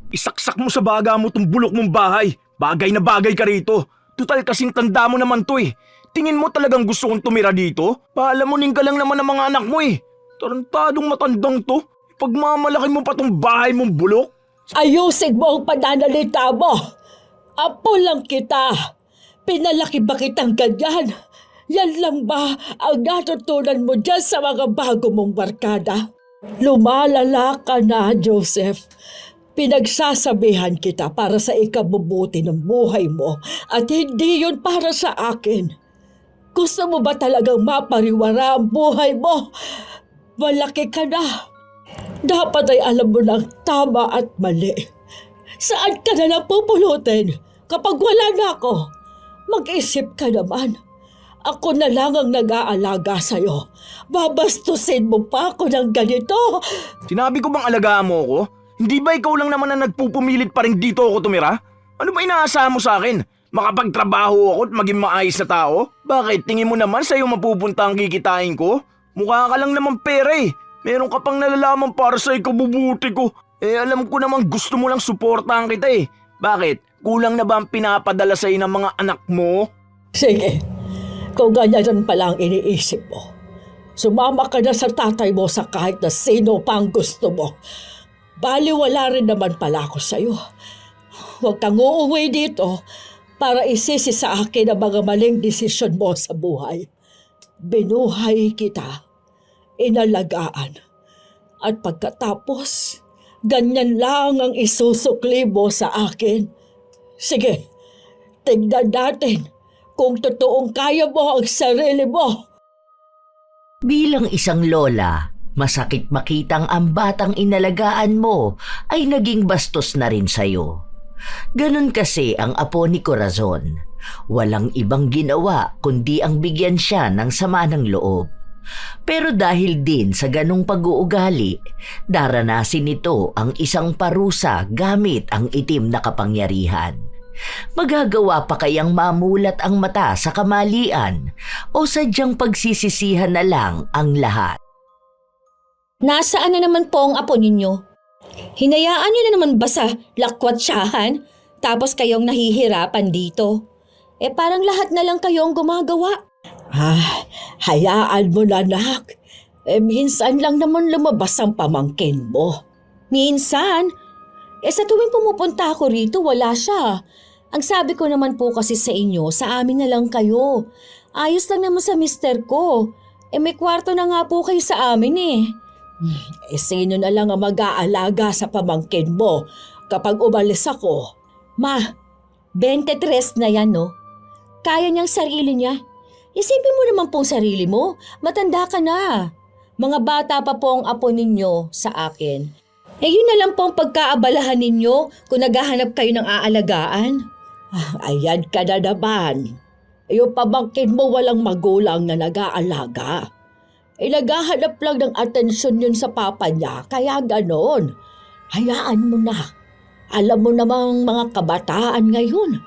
Isaksak mo sa baga mo tong bulok mong bahay. Bagay na bagay ka rito. Tutal kasing tanda mo naman to eh. Tingin mo talagang gusto kong tumira dito? Paalamunin ka lang naman ng mga anak mo eh. Tarantadong matandang to. Pagmamalaki mo pa tong bahay mong bulok. Ayusin mo ang pananalita mo. Apo lang kita. Pinalaki ba kitang ganyan? Yan lang ba ang natutunan mo dyan sa mga bago mong barkada? Lumalala ka na, Joseph. Pinagsasabihan kita para sa ikabubuti ng buhay mo at hindi yun para sa akin. Gusto mo ba talagang mapariwara ang buhay mo? Malaki ka na. Dapat ay alam mo ng tama at mali. Saan ka na lang pupulutin kapag wala na ako? Mag-isip ka naman. Ako na lang ang nag-aalaga sa'yo. Babastusin mo pa ako ng ganito. Sinabi ko bang alagaan mo ako? Hindi ba ikaw lang naman na nagpupumilit pa rin dito ako tumira? Ano ba inaasahan mo sa akin? Makapagtrabaho ako at maging maayos na tao? Bakit? Tingin mo naman sa'yo mapupunta ang kikitain ko? Mukha ka lang naman pera eh. Meron ka pang nalalaman para sa ikabubuti ko. Alam ko namang gusto mo lang suportahan kita eh. Bakit? Kulang na ba ang pinapadala sa'yo ng mga anak mo? Sige, kung ganyan pala ang iniisip mo, sumama ka na sa tatay mo sa kahit na sino pa ang gusto mo. Baliwala rin naman pala ako sa'yo. Huwag kang uuwi dito para isisi sa akin ang mga maling desisyon mo sa buhay. Binuhay kita, inalagaan, at pagkatapos, ganyan lang ang isusukli mo sa akin. Sige, tignan natin kung totoong kaya mo ang sarili mo. Bilang isang lola, masakit makitang ang batang inalagaan mo ay naging bastos na rin sa'yo. Ganon kasi ang apo ni Corazon. Walang ibang ginawa kundi ang bigyan siya ng sama ng loob. Pero dahil din sa ganong pag-uugali, daranasin nito ang isang parusa gamit ang itim na kapangyarihan. Magagawa pa kayang mamulat ang mata sa kamalian o sadyang pagsisisihan na lang ang lahat? Nasaan na naman po ang apo ninyo? Hinayaan niyo na naman ba sa lakwatsahan? Tapos kayong nahihirapan dito? Parang lahat na lang kayong gumagawa. Hayaan mo na, anak. Minsan lang naman lumabas ang pamangkin mo. Minsan? Sa tuwing pumupunta ako rito, wala siya. Ang sabi ko naman po kasi sa inyo, sa amin na lang kayo. Ayos lang naman sa mister ko. May kwarto na nga po kayo sa amin eh. Sino na lang ang mag-aalaga sa pamangkin mo kapag umalis ako? Ma, 23 na yan no? Kaya niyang sarili niya. Isipin mo naman pong sarili mo, matanda ka na. Mga bata pa po ang apo ninyo sa akin. Yun na lang po ang pagkaabalahan ninyo kung naghahanap kayo ng aalagaan. Ayan ka na naman. Yung pamangkin mo walang magulang na nag-aalaga. Naghahanap lang ng atensyon yun sa papa niya, kaya ganon. Hayaan mo na. Alam mo namang mga kabataan ngayon.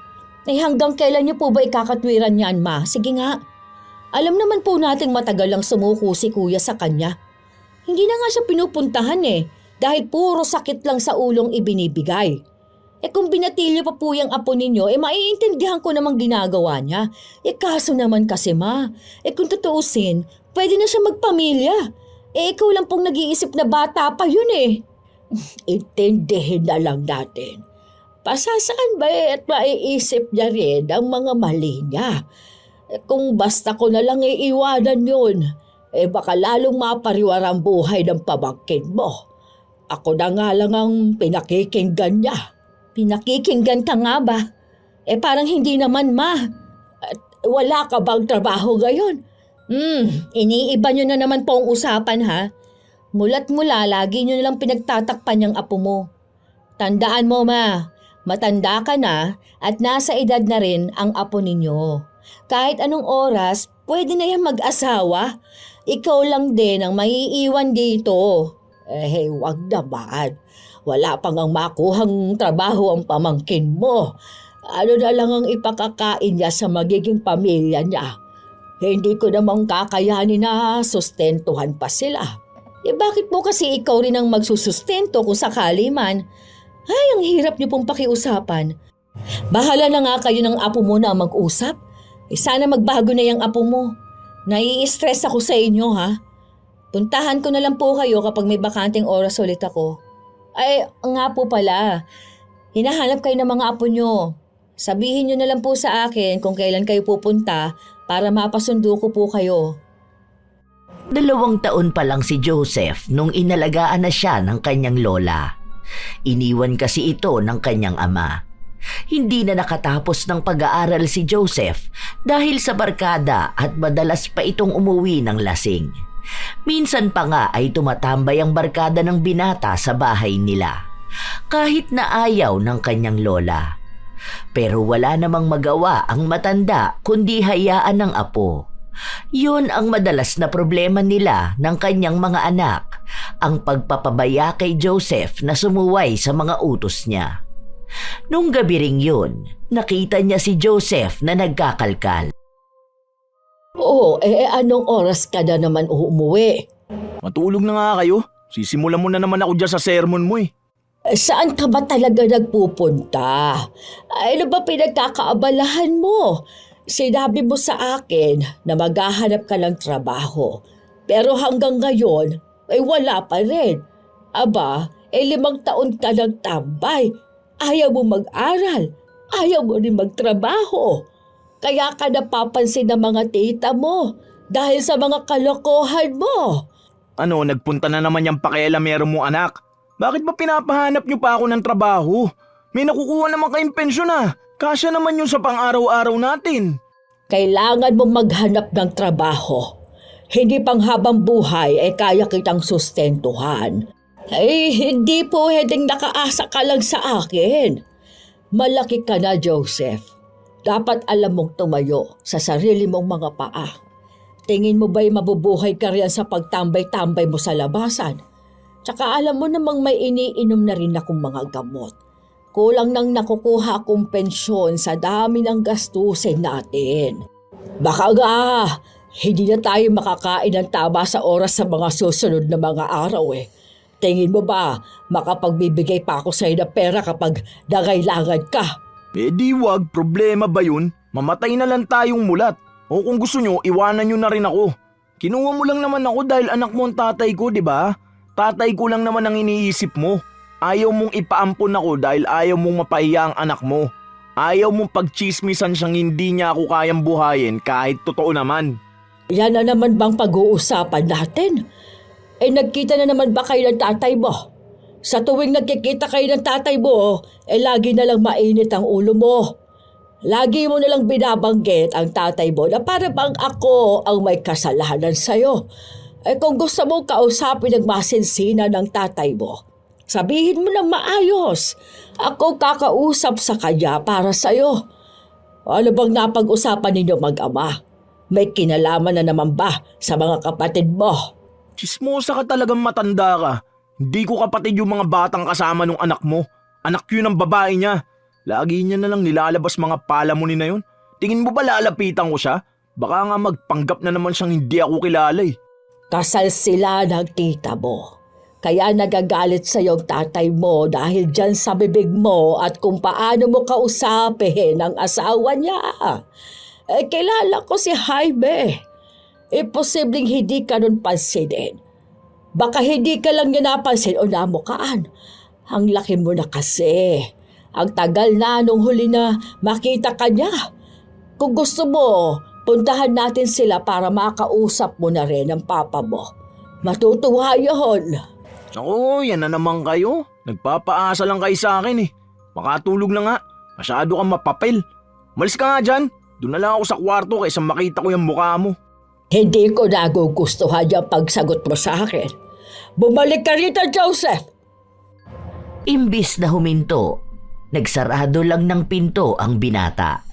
Hanggang kailan niyo po ba ikakatwiran niyan, ma? Sige nga. Alam naman po nating matagal lang sumuko si kuya sa kanya. Hindi na nga siya pinupuntahan dahil puro sakit lang sa ulong ibinibigay. Kung binatilyo pa po yung apo ninyo, maiintindihan ko namang ginagawa niya. Kaso naman kasi ma, kung tutuusin, pwede na siya magpamilya. Ikaw lang pong nag-iisip na bata pa yun Intindihin na lang natin. Pasasaan ba at maiisip niya rin ang mga mali niya? Kung basta ko na lang iiwanan yun, baka lalong mapariwara ang buhay ng pamangkin mo. Ako na nga lang ang pinakikinggan niya. Pinakikinggan ka nga ba? Parang hindi naman ma. Wala ka bang trabaho ngayon? Iniiba nyo na naman po ang usapan ha. Mula't mula, lagi nyo nalang pinagtatakpan yung apo mo. Tandaan mo ma, matanda ka na at nasa edad na rin ang apo ninyo. Kahit anong oras, pwede na yan mag-asawa. Ikaw lang din ang maiiwan dito. Wag naman. Wala pang ang makuhang trabaho ang pamangkin mo. Ano na lang ang ipakakain niya sa magiging pamilya niya. Hindi ko namang kakayanin na sustentuhan pa sila. Bakit mo kasi ikaw rin ang magsusustento kung sakali man? Ay, ang hirap niyo pong pakiusapan. Bahala na nga kayo ng apo mo na mag-usap. Sana magbago na yung apo mo. Nai-stress ako sa inyo, ha? Puntahan ko na lang po kayo kapag may bakanteng oras ulit ako. Ay, nga po pala. Hinahanap kayo ng mga apo nyo. Sabihin nyo na lang po sa akin kung kailan kayo pupunta para mapasundo ko po kayo. 2 taon pa lang si Joseph nung inalagaan na siya ng kanyang lola. Iniwan kasi ito ng kanyang ama. Hindi na nakatapos ng pag-aaral si Joseph dahil sa barkada at madalas pa itong umuwi ng lasing. Minsan pa nga ay tumatambay ang barkada ng binata sa bahay nila, kahit na ayaw ng kanyang lola. Pero wala namang magawa ang matanda kundi hayaan ng apo. Yun ang madalas na problema nila ng kanyang mga anak, ang pagpapabaya kay Joseph na sumuway sa mga utos niya. Nung gabi ring yun, nakita niya si Joseph na nagkakalkal. Oo, anong oras ka na naman umuwi? Matulog na nga kayo. Sisimulan mo na naman ako dyan sa sermon mo eh. Saan ka ba talaga nagpupunta? Ano ba pinagkakaabalahan mo? Sinabi mo sa akin na maghahanap ka ng trabaho. Pero hanggang ngayon, ay wala pa rin. Aba, 5 taon ka nang tambay. Ayaw mo mag-aral. Ayaw mo rin magtrabaho. Kaya ka napapansin ng mga tita mo dahil sa mga kalokohan mo. Ano, nagpunta na naman yung pakialamero mo anak. Bakit ba pinapahanap niyo pa ako ng trabaho? May nakukuha naman kayong pensyon na. Kasya naman yun sa pang-araw-araw natin. Kailangan mo maghanap ng trabaho. Hindi pang habang buhay ay kaya kitang sustentuhan. Ay, hindi po pwedeng nakaasa ka lang sa akin. Malaki ka na, Joseph. Dapat alam mong tumayo sa sarili mong mga paa. Tingin mo ba'y mabubuhay ka riyan sa pagtambay-tambay mo sa labasan? Tsaka alam mo namang may iniinom na rin akong mga gamot. Kulang nang nakukuha akong pensyon sa dami ng gastusin natin. Baka nga, hindi na tayo makakain ng tama sa oras sa mga susunod na mga araw eh. Tingin mo ba makapagbibigay pa ako sa'yo ng pera kapag nangailangan ka? Eh di wag, problema ba yun? Mamatay na lang tayong mulat. O kung gusto nyo, iwanan nyo na rin ako. Kinuha mo lang naman ako dahil anak mo ang tatay ko, di ba? Tatay ko lang naman ang iniisip mo. Ayaw mong ipaampon ako dahil ayaw mong mapahiya ang anak mo. Ayaw mong pagchismisan siyang hindi niya ako kayang buhayin kahit totoo naman. Yan na naman bang pag-uusapan natin? Eh nagkita na naman ba kayo ng tatay mo? Sa tuwing nagkikita kayo ng tatay mo, lagi na lang mainit ang ulo mo. Lagi mo na lang binabanggit ang tatay mo na para bang ako ang may kasalanan sa'yo. Kung gusto mo kausapin ang masinsina ng tatay mo, sabihin mo na maayos. Ako kakausap sa kanya para sa'yo. Ano bang napag-usapan ninyo mag-ama? May kinalaman na naman ba sa mga kapatid mo? Chismosa ka talagang matanda ka. Hindi ko kapatid yung mga batang kasama nung anak mo. Anak yun ang babae niya. Lagi niya na lang nilalabas mga palamunin na yun. Tingin mo ba lalapitan ko siya? Baka nga magpanggap na naman siyang hindi ako kilala eh. Kasal sila ng tita mo. Kaya nagagalit sa yung tatay mo dahil dyan sa bibig mo at kung paano mo kausapin ang asawa niya. Kilala ko si Jaime. Posibleng hindi ka nun pansinin. Baka hindi ka lang niya napansin o namukaan. Ang laki mo na kasi. Ang tagal na nung huli na makita ka niya. Kung gusto mo, puntahan natin sila para makausap mo na rin ang papa mo. Matutuwa yun. Ako, yan na naman kayo. Nagpapaasa lang kayo sa akin eh. Makatulog na nga. Masyado kang mapapel. Malis ka nga dyan. Doon na lang ako sa kwarto kaysa makita ko yung mukha mo. Hindi ko nagugustuhan yung pagsagot mo sa akin. Bumalik ka rito, Joseph! Imbis na huminto, nagsarado lang ng pinto ang binata.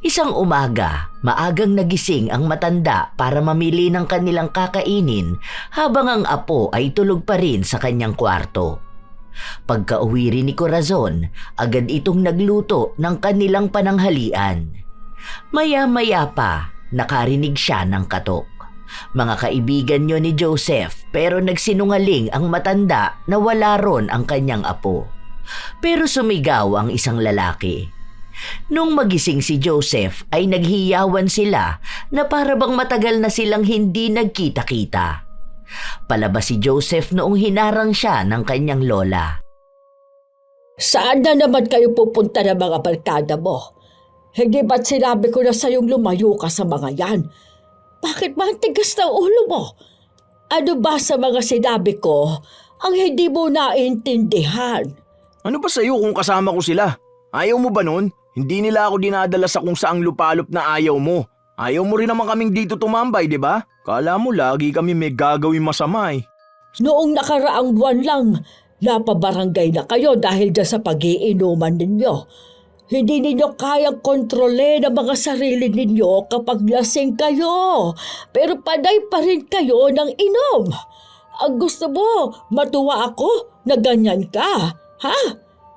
Isang umaga, maagang nagising ang matanda para mamili ng kanilang kakainin habang ang apo ay tulog pa rin sa kanyang kwarto. Pagka-uwi rin ni Corazon, agad itong nagluto ng kanilang pananghalian. Maya-maya pa, nakarinig siya ng katok. Mga kaibigan niyo ni Joseph pero nagsinungaling ang matanda na wala ron ang kanyang apo. pero sumigaw ang isang lalaki. Nung magising si Joseph ay naghiyawan sila na para bang matagal na silang hindi nagkita-kita. Palabas si Joseph noong hinarang siya ng kanyang lola. Saan na naman kayo pupunta ng mga barkada mo? Hindi ba't sinabi ko na sa'yong lumayo ka sa mga yan? Bakit ba ang tigas ng ulo mo? Ano ba sa mga sinabi ko ang hindi mo naintindihan? Ano ba sa'yo kung kasama ko sila? Ayaw mo ba nun? Hindi nila ako dinadala sa kung saang lupalop na ayaw mo. Ayaw mo rin naman kaming dito tumambay, di ba? Kala mo lagi kami may gagawin masama eh. Noong nakaraang buwan lang, napabarangay na kayo dahil dyan sa pag-iinuman ninyo. Hindi ninyo kayang kontrolin ang mga sarili ninyo kapag lasing kayo. Pero panay pa rin kayo ng inom. Ang gusto mo, matuwa ako na ganyan ka. Ha?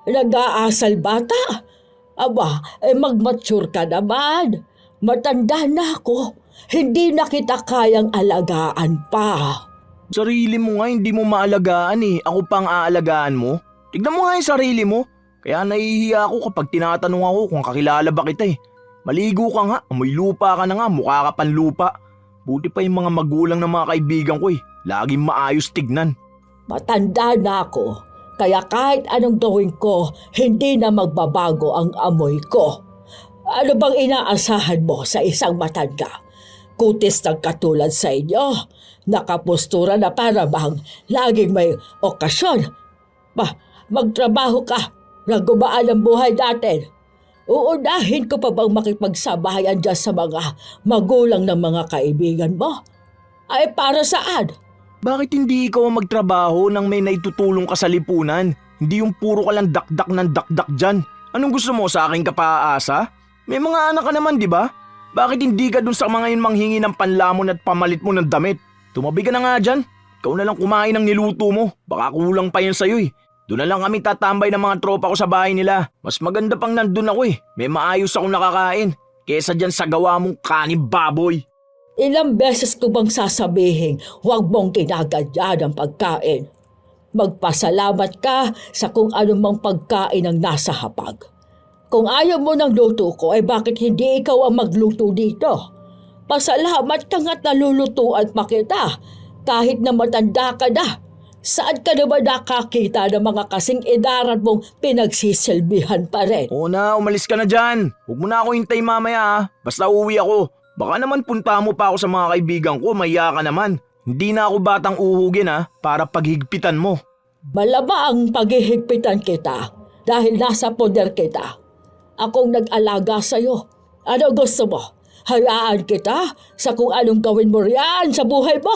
Nag-aasal bata? Aba, mag-mature ka naman. Matanda na ako. Hindi na kita kayang alagaan pa. Sarili mo nga hindi mo maalagaan eh. Ako pang aalagaan mo. Tignan mo nga yung sarili mo. Kaya nahihiya ako kapag tinatanong ako kung kakilala ba kita eh. Maligo ka nga, amoy lupa ka na nga, mukha ka pan lupa. Buti pa yung mga magulang ng mga kaibigan ko eh. Laging maayos tignan. Matanda na ako. Kaya kahit anong gawin ko, hindi na magbabago ang amoy ko. Ano bang inaasahan mo sa isang matanda? Kutis ng katulad sa inyo. Nakapustura na para bang laging may okasyon. Magtrabaho ka na gumaan ang buhay natin. Uunahin ko pa bang makipagsabayan dyan sa mga magulang ng mga kaibigan mo? Ay para saan? Bakit hindi ikaw ang magtrabaho nang may naitutulong ka sa lipunan? Hindi yung puro ka lang dakdak ng dakdak dyan. Anong gusto mo sa akin ka paaasa? May mga anak ka naman di ba? Bakit hindi ka dun sa mga yun manghingi ng panlamon at pamalit mo ng damit? Tumabi ka na nga dyan. Ikaw na lang kumain ng niluto mo. Baka kulang pa yan sa'yo eh. Doon na lang kami tatambay ng mga tropa ko sa bahay nila. Mas maganda pang nandun ako eh. May maayos akong nakakain. Kesa dyan sa gawa mong kanin baboy. Ilang beses ko bang sasabihin, huwag mong ginagadyan ang pagkain. Magpasalamat ka sa kung anumang pagkain ang nasa hapag. Kung ayaw mo ng luto ko, ay bakit hindi ikaw ang magluto dito? Pasalamat ka nga't nalulutuan pa kita, kahit na matanda ka na. Saan ka naman nakakita ng mga kasing edaran mong pinagsisilbihan pa rin? Oo na, umalis ka na dyan. Huwag mo na ako hintay mamaya ha. Basta uwi ako. Baka naman punta mo pa ako sa mga kaibigan ko, mahiya ka naman. Hindi na ako batang uhugin ha, para paghigpitan mo. Malaba ang paghihigpitan kita dahil nasa poder kita. Akong nag-alaga sa'yo. Ano gusto mo? Hayaan kita sa kung anong gawin mo riyan sa buhay mo.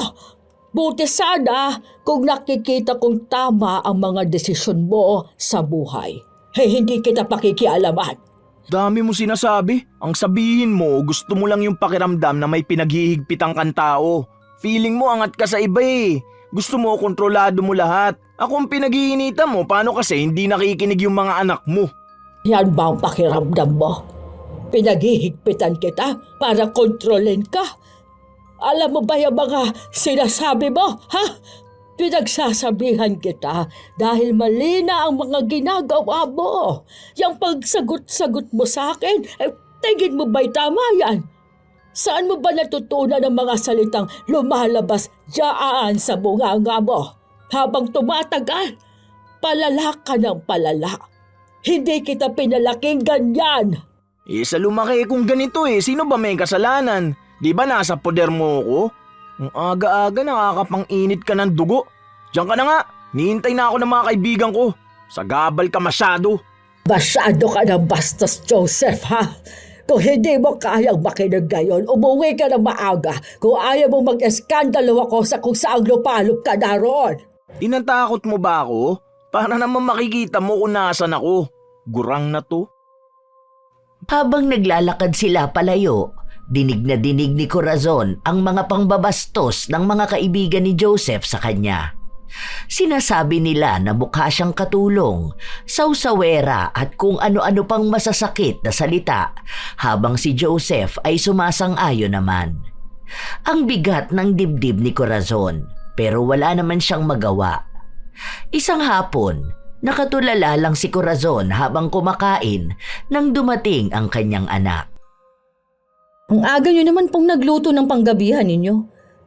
Buti sana kung nakikita kong tama ang mga desisyon mo sa buhay. Hindi kita pakikialaman. Dami mo sinasabi. Ang sabihin mo, gusto mo lang yung pakiramdam na may pinaghihigpitang kang tao. Feeling mo angat ka sa iba eh. Gusto mo kontrolado mo lahat. Ako ang pinag-iinitan mo, paano kasi hindi nakikinig yung mga anak mo? Yan ba ang pakiramdam mo? Pinaghihigpitan kita para kontrolin ka? Alam mo ba yung mga sinasabi mo, ha? Pinagsasabihan kita dahil mali na ang mga ginagawa mo. Yung pagsagot-sagot mo sa akin, tingin mo ba'y tama yan? Saan mo ba natutunan ang mga salitang lumalabas diyaan sa bunganga mo? Habang tumatagal, palala ka ng palala. Hindi kita pinalaking ganyan. Sa lumaki kung ganito sino ba may kasalanan? Di ba nasa poder mo ko? Ang aga-aga nakakapang-init ka ng dugo. Diyan ka na nga, nihintay na ako ng mga kaibigan ko. Sagabal ka masyado. Masyado ka ng bastos, Joseph, ha? Kung hindi mo kayang makinig ngayon, umuwi ka ng maaga. Kung ayaw mo mag-eskandalo ako sa kung saang lupalop ka naroon. Tinatakot mo ba ako? Para naman makikita mo kung nasan ako. Gurang na to. Habang naglalakad sila palayo, dinig na dinig ni Corazon ang mga pangbabastos ng mga kaibigan ni Joseph sa kanya. Sinasabi nila na mukha siyang katulong, sausawera at kung ano-ano pang masasakit na salita habang si Joseph ay sumasang-ayon naman. Ang bigat ng dibdib ni Corazon pero wala naman siyang magawa. Isang hapon, Nakatulala lang si Corazon habang kumakain nang dumating ang kanyang anak. Ang aga nyo naman pong nagluto ng panggabihan ninyo.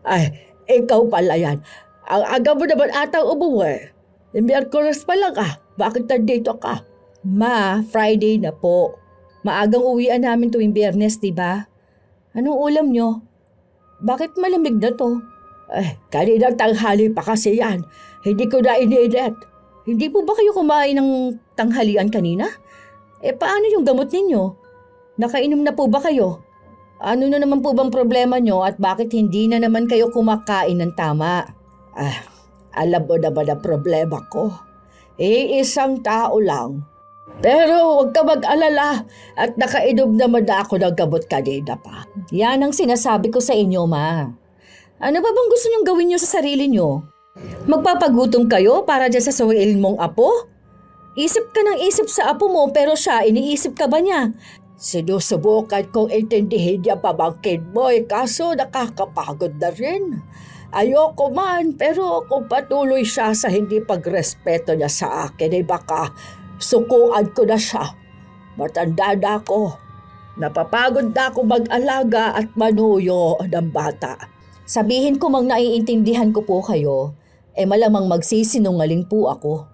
Ay, ikaw pala yan. Ang aga mo naman atang umuwi. Miyerkules pa lang Bakit nandito ka? Ma, Friday na po. Maagang uwian namin tuwing Biyernes, di ba? Anong ulam nyo? Bakit malamig na to? Kaninang tanghali pa kasi yan. Hindi ko na iniinit. Hindi po ba kayo kumain ng tanghalian kanina? Paano yung gamot ninyo? Nakainom na po ba kayo? Ano na naman po bang problema nyo at bakit hindi na naman kayo kumakain ng tama? Alam mo naman ang problema ko. Isang tao lang. Pero huwag ka mag-alala at nakainom naman na ako ng gamot kanina pa. Yan ang sinasabi ko sa inyo, Ma. Ano ba bang gusto niyong gawin niyo sa sarili niyo? Magpapagutom kayo para dyan sa suwail mong apo? Isip ka ng isip sa apo mo pero siya, iniisip ka ba niya? Sinusubukan kong intindihin niya pamangkin mo kaso nakakapagod na rin. Ayoko man pero kung patuloy siya sa hindi pagrespeto niya sa akin baka sukuan ko na siya. Matanda na ako. Napapagod na ako mag-alaga at manuyo ng bata. Sabihin ko mang naiintindihan ko po kayo, malamang magsisinungaling po ako.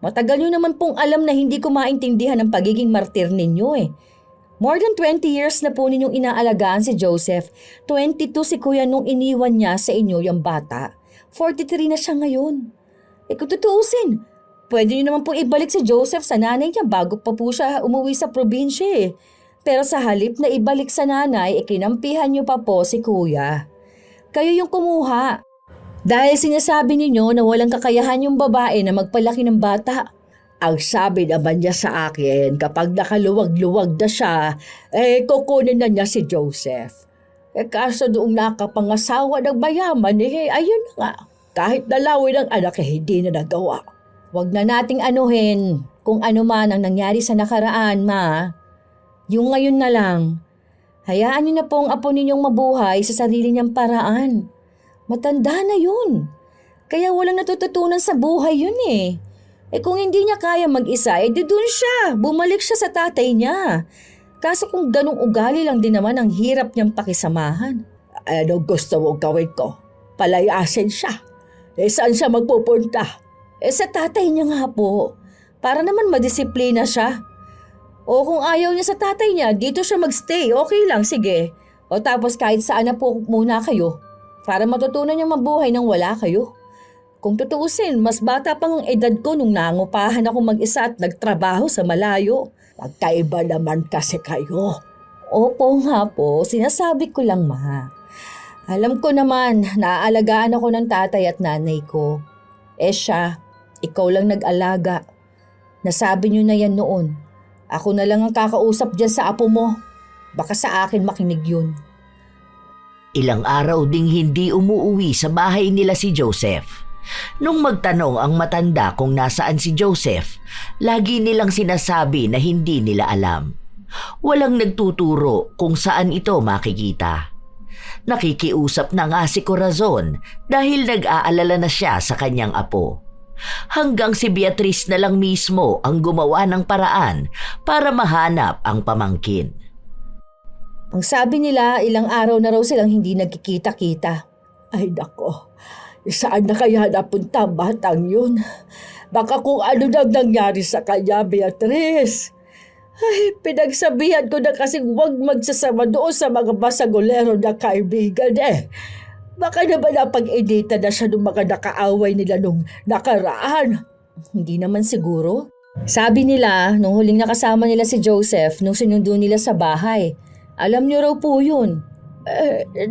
Matagal nyo naman pong alam na hindi ko maintindihan ang pagiging martir ninyo More than 20 years na po ninyong inaalagaan si Joseph. 22 si Kuya nung iniwan niya sa inyo yung bata. 43 na siya ngayon. Kung tutuusin, pwede niyo naman po ibalik si Joseph sa nanay niya bago pa po siya umuwi sa probinsya Pero sa halip na ibalik sa nanay, kinampihan niyo pa po si Kuya. Kayo yung kumuha. Dahil sinasabi ninyo na walang kakayahan yung babae na magpalaki ng bata. Ang sabi naman niya sa akin, kapag nakaluwag-luwag na siya, kukunin na niya si Joseph. Kaso noong nakapangasawa ng mayaman, ayun na nga. Kahit dalawin ang anak, hindi na nagawa. Huwag na nating anuhin kung ano man ang nangyari sa nakaraan, Ma. Yung ngayon na lang. Hayaan niyo na po ang apo ninyong mabuhay sa sarili niyang paraan. Matanda na yun. Kaya walang natututunan sa buhay yun kung hindi niya kaya mag-isa, di dun siya. Bumalik siya sa tatay niya. Kaso kung ganong ugali lang din naman ang hirap niyang pakisamahan. Ano gusto mong gawin ko? Palayasin siya. Saan siya magpupunta? Sa tatay niya nga po. Para naman madisiplina siya. O kung ayaw niya sa tatay niya, dito siya magstay. Okay lang, sige. O tapos kahit saan na po muna kayo. Para matutunan niyang mabuhay nang wala kayo. Kung tutuusin, mas bata pang ang edad ko nung nangupahan ako mag-isa at nagtrabaho sa malayo. Magkaiba naman kasi kayo. Opo nga po, sinasabi ko lang, Ma. Alam ko naman, naaalagaan ako ng tatay at nanay ko. Siya, ikaw lang nag-alaga. Nasabi niyo na yan noon. Ako na lang ang kakausap dyan sa apo mo. Baka sa akin makinig yun. Ilang araw ding hindi umuuwi sa bahay nila si Joseph. Nung magtanong ang matanda kung nasaan si Joseph, lagi nilang sinasabi na hindi nila alam. Walang nagtuturo kung saan ito makikita. Nakikiusap na nga si Corazon dahil nag-aalala na siya sa kanyang apo. Hanggang si Beatriz na lang mismo ang gumawa ng paraan para mahanap ang pamangkin. Ang sabi nila, ilang araw na raw silang hindi nagkikita-kita. Ay nako, saan na kaya napunta ang batang yun? Baka kung ano nang nangyari sa kanya, Beatriz. Ay, pinagsabihan ko na kasing huwag magsasama doon sa mga basagolero na kaibigan Baka naman napag-edita na siya ng mga nakaaway nila nung nakaraan. Hindi naman siguro. Sabi nila, nung huling nakasama nila si Joseph, nung sinundo nila sa bahay. Alam niyo raw po yun.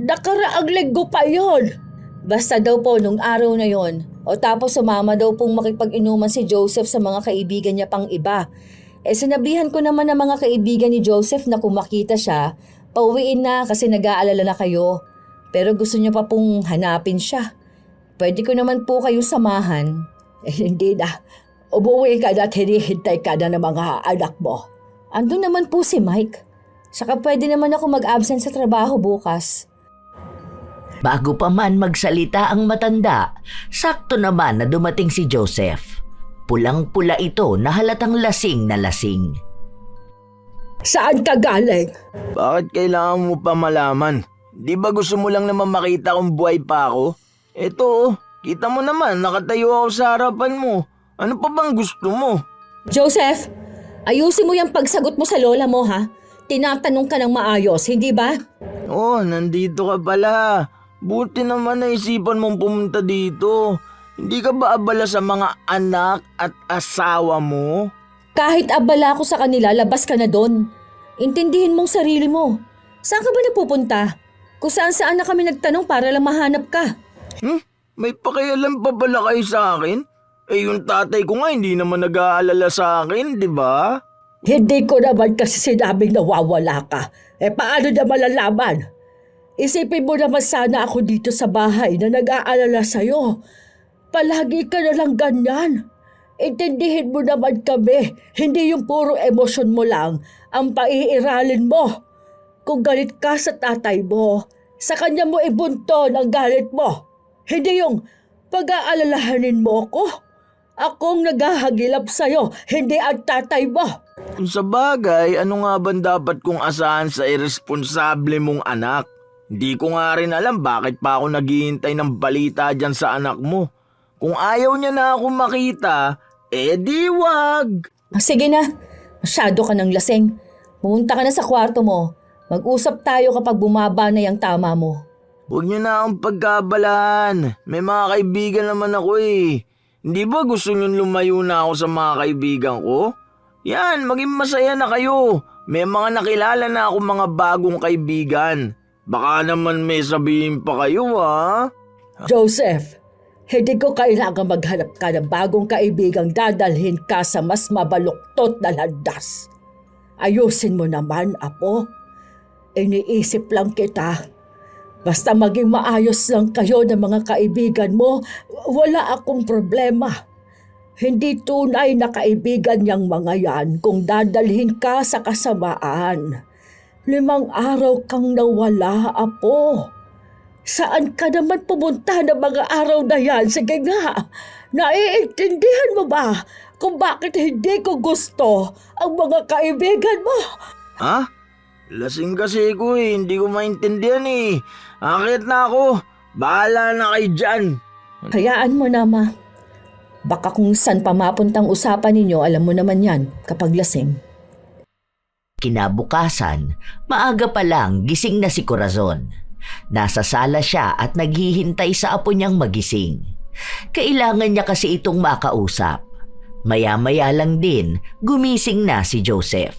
Nakaraang linggo pa yun. Basta daw po nung araw na yon. O tapos sumama daw pong makipag-inuman si Joseph sa mga kaibigan niya pang iba. Sinabihan ko naman ng mga kaibigan ni Joseph na kung makita siya, pauwiin na kasi nag-aalala na kayo. Pero gusto niya pa pong hanapin siya. Pwede ko naman po kayo samahan. Hindi na. Umuwi ka na at hinihintay ka na ng mga anak mo. Andun naman po si Mike. Saka pwede naman ako mag-absent sa trabaho bukas. Bago pa man magsalita ang matanda, sakto naman na dumating si Joseph. Pulang-pula ito na halatang lasing na lasing. Saan ka galing? Bakit kailangan mo pa malaman? Di ba gusto mo lang naman makita kung buhay pa ako? Eto, kita mo naman, nakatayo ako sa harapan mo. Ano pa bang gusto mo? Joseph, ayusin mo yung pagsagot mo sa lola mo ha. Tinatanong ka ng maayos, hindi ba? Oh, nandito ka pala. Buti naman naisipan mong pumunta dito. Hindi ka ba abala sa mga anak at asawa mo? Kahit abala ako sa kanila, labas ka na doon. Intindihin mong sarili mo. Saan ka ba napupunta? Kung saan-saan na kami nagtanong para lang mahanap ka. May pakialam pa pala kayo sa akin? Eh yung tatay ko nga hindi naman nag-aalala sa akin, di ba? Hindi ko naman kasi sinabing nawawala ka. Paano na malalaman? Isipin mo naman sana ako dito sa bahay na nag-aalala sa'yo. Palagi ka na lang ganyan. Intindihin mo naman kami, hindi yung puro emosyon mo lang ang paiiralin mo. Kung galit ka sa tatay mo, sa kanya mo ibunton ang galit mo. Hindi yung pag-aalalahanin mo ko. Akong naghahagilap sa'yo, hindi ang tatay mo. Kung sa bagay, ano nga ba dapat kong asahan sa irresponsable mong anak? Hindi ko nga rin alam bakit pa ako naghihintay ng balita dyan sa anak mo. Kung ayaw niya na ako makita, di wag. Sige na, masyado ka ng lasing. Pumunta ka na sa kwarto mo. Mag-usap tayo kapag bumaba na yung tama mo. Huwag niyo na akong pagkabalaan. May mga kaibigan naman ako eh. Hindi ba gusto niyo lumayo na ako sa mga kaibigan ko? Yan, maging masaya na kayo. May mga nakilala na ako mga bagong kaibigan. Baka naman may sabihin pa kayo ha? Joseph, hindi ko kailangan maghanap ka ng bagong kaibigang dadalhin ka sa mas mabaluktot na landas. Ayusin mo naman, Apo. Iniisip lang kita. Basta maging maayos lang kayo ng mga kaibigan mo, wala akong problema. Hindi tunay na kaibigan yang mga yan kung dadalhin ka sa kasamaan. 5 araw kang nawala, Apo. Saan ka naman pumunta ng mga araw na yan? Sige nga, naiintindihan mo ba kung bakit hindi ko gusto ang mga kaibigan mo? Ha? Lasing kasi ko eh, hindi ko maintindihan eh. Akit na ako, bahala na kayo dyan. Hayaan mo na, Ma. Baka kung saan pa mapuntang usapan ninyo, alam mo naman yan kapag lasing. Kinabukasan, maaga pa lang gising na si Corazon. Nasa sala siya at naghihintay sa apo niyang magising. Kailangan niya kasi itong makausap. Maya-maya lang din, gumising na si Joseph.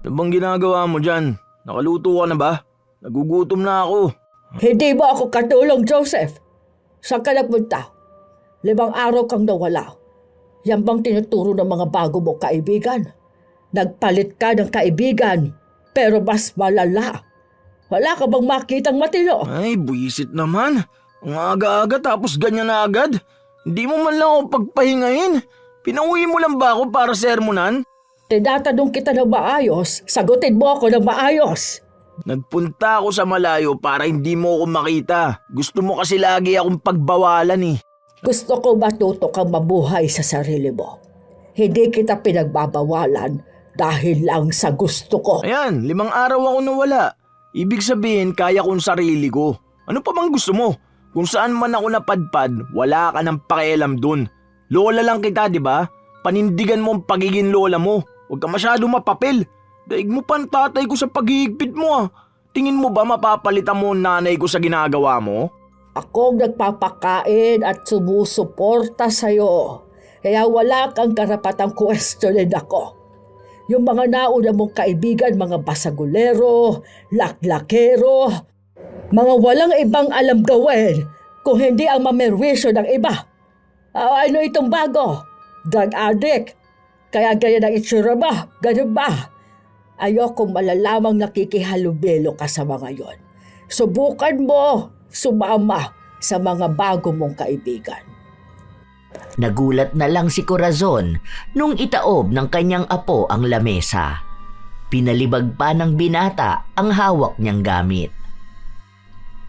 Ano bang ginagawa mo dyan? Nakaluto ka na ba? Nagugutom na ako. Hindi mo ako katulong, Joseph. Saan ka nagpunta? 5 araw kang nawala. Yan bang tinuturo ng mga bago mong kaibigan? Nagpalit ka ng kaibigan, pero mas malala. Wala ka bang makitang matino? Ay, buwisit naman. Ang aga-aga tapos ganyan na agad. Hindi mo man lang ako pagpahingahin. Pinauwi mo lang ba ako para sermonan? Tinatanong kita ng maayos, sagutin mo ako ng maayos. Nagpunta ako sa malayo para hindi mo ako makita. Gusto mo kasi lagi akong pagbawalan eh. Gusto ko matuto kang mabuhay sa sarili mo. Hindi kita pinagbabawalan dahil lang sa gusto ko. Ayan, 5 araw ako nawala. Ibig sabihin kaya kong sarili ko. Ano pa bang gusto mo? Kung saan man ako napadpad, wala ka ng pakialam dun. Lola lang kita, di ba? Panindigan mo ang pagiging lola mo. Huwag ka masyado mapapil. Daig mo pa ang tatay ko sa paghihigpit mo ah. Tingin mo ba mapapalitan mo ang nanay ko sa ginagawa mo? Akong nagpapakain at sumusuporta sa'yo. Kaya wala kang karapatang questionin ako. Yung mga nauna mong kaibigan, mga basagulero, laklakero, mga walang ibang alam gawin kung hindi ang mamerwisyo ng iba. Ano itong bago? Drug addict. Kaya ganyan ang itsura mo. Ganun ba? Ayokong malalamang nakikihalubelo ka sa mga yon. Subukan mo sumama sa mga bago mong kaibigan. Nagulat na lang si Corazon nung itaob ng kanyang apo ang lamesa. Pinalibag pa ng binata ang hawak niyang gamit.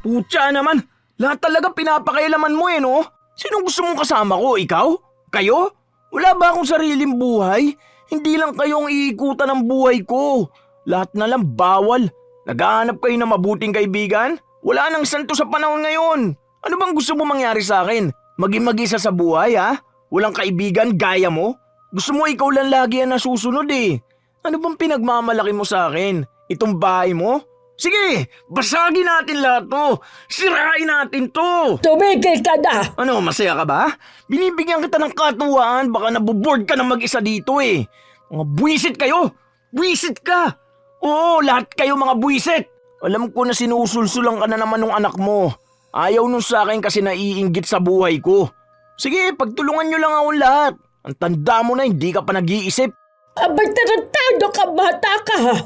Putya naman, lahat talaga pinapakailaman mo eh no? Sinong gusto mong kasama ko, ikaw? Kayo? Wala ba akong sariling buhay? Hindi lang kayo ang iikutan ng buhay ko. Lahat na lang bawal. Naghahanap kayo ng mabuting kaibigan? Wala nang santo sa panahon ngayon. Ano bang gusto mo mangyari sa akin? Maging mag-isa sa buhay ha? Walang kaibigan gaya mo? Gusto mo ikaw lang lagi ang nasusunod eh. Ano bang pinagmamalaki mo sa akin? Itong bahay mo? Sige, basagin natin lahat to. Sirain natin to. Tumigil ka na! Ano, masaya ka ba? Binibigyan kita ng katuwaan, baka naboboard ka na mag-isa dito eh. Mga buwisit kayo! Buwisit ka! Oo, lahat kayo mga buwisit! Alam ko na sinusulsulang ka na naman ng anak mo. Ayaw nun sa akin kasi naiinggit sa buhay ko. Sige, pagtulungan nyo lang akong lahat. Ang tanda mo na hindi ka pa nag-iisip. Abay, tarantado ka, bata ka ha!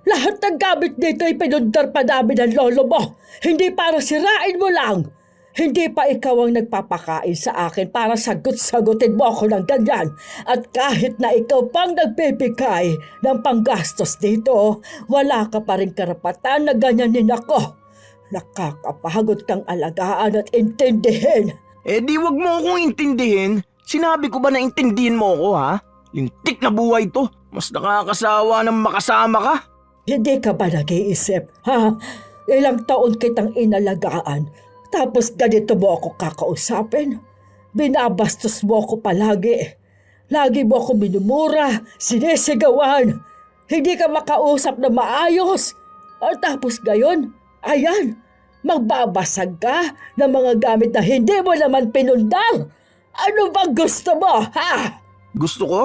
Lahat ng gamit dito ay pinundar pa namin ng lolo mo. Hindi para sirain mo lang. Hindi pa ikaw ang nagpapakain sa akin para sagot-sagutin mo ako ng ganyan. At kahit na ikaw pang nagpipigay ng panggastos dito, wala ka pa rin karapatan na ganyanin ako. Nakakapagod kang alagaan at intindihin. Eh di wag mo akong intindihin. Sinabi ko ba na intindihin mo ako ha? Lintik na buhay to. Mas nakakasawa ng makasama ka. Hindi ka ba nag-iisip, ha? Ilang taon kitang inalagaan, tapos ganito mo ako kakausapin? Binabastos mo ako palagi. Lagi mo ako minumura, sinisigawan. Hindi ka makausap na maayos. At tapos gayon, ayan, magbabasag ka ng mga gamit na hindi mo naman pinundar. Ano bang gusto mo, ha? Gusto ko?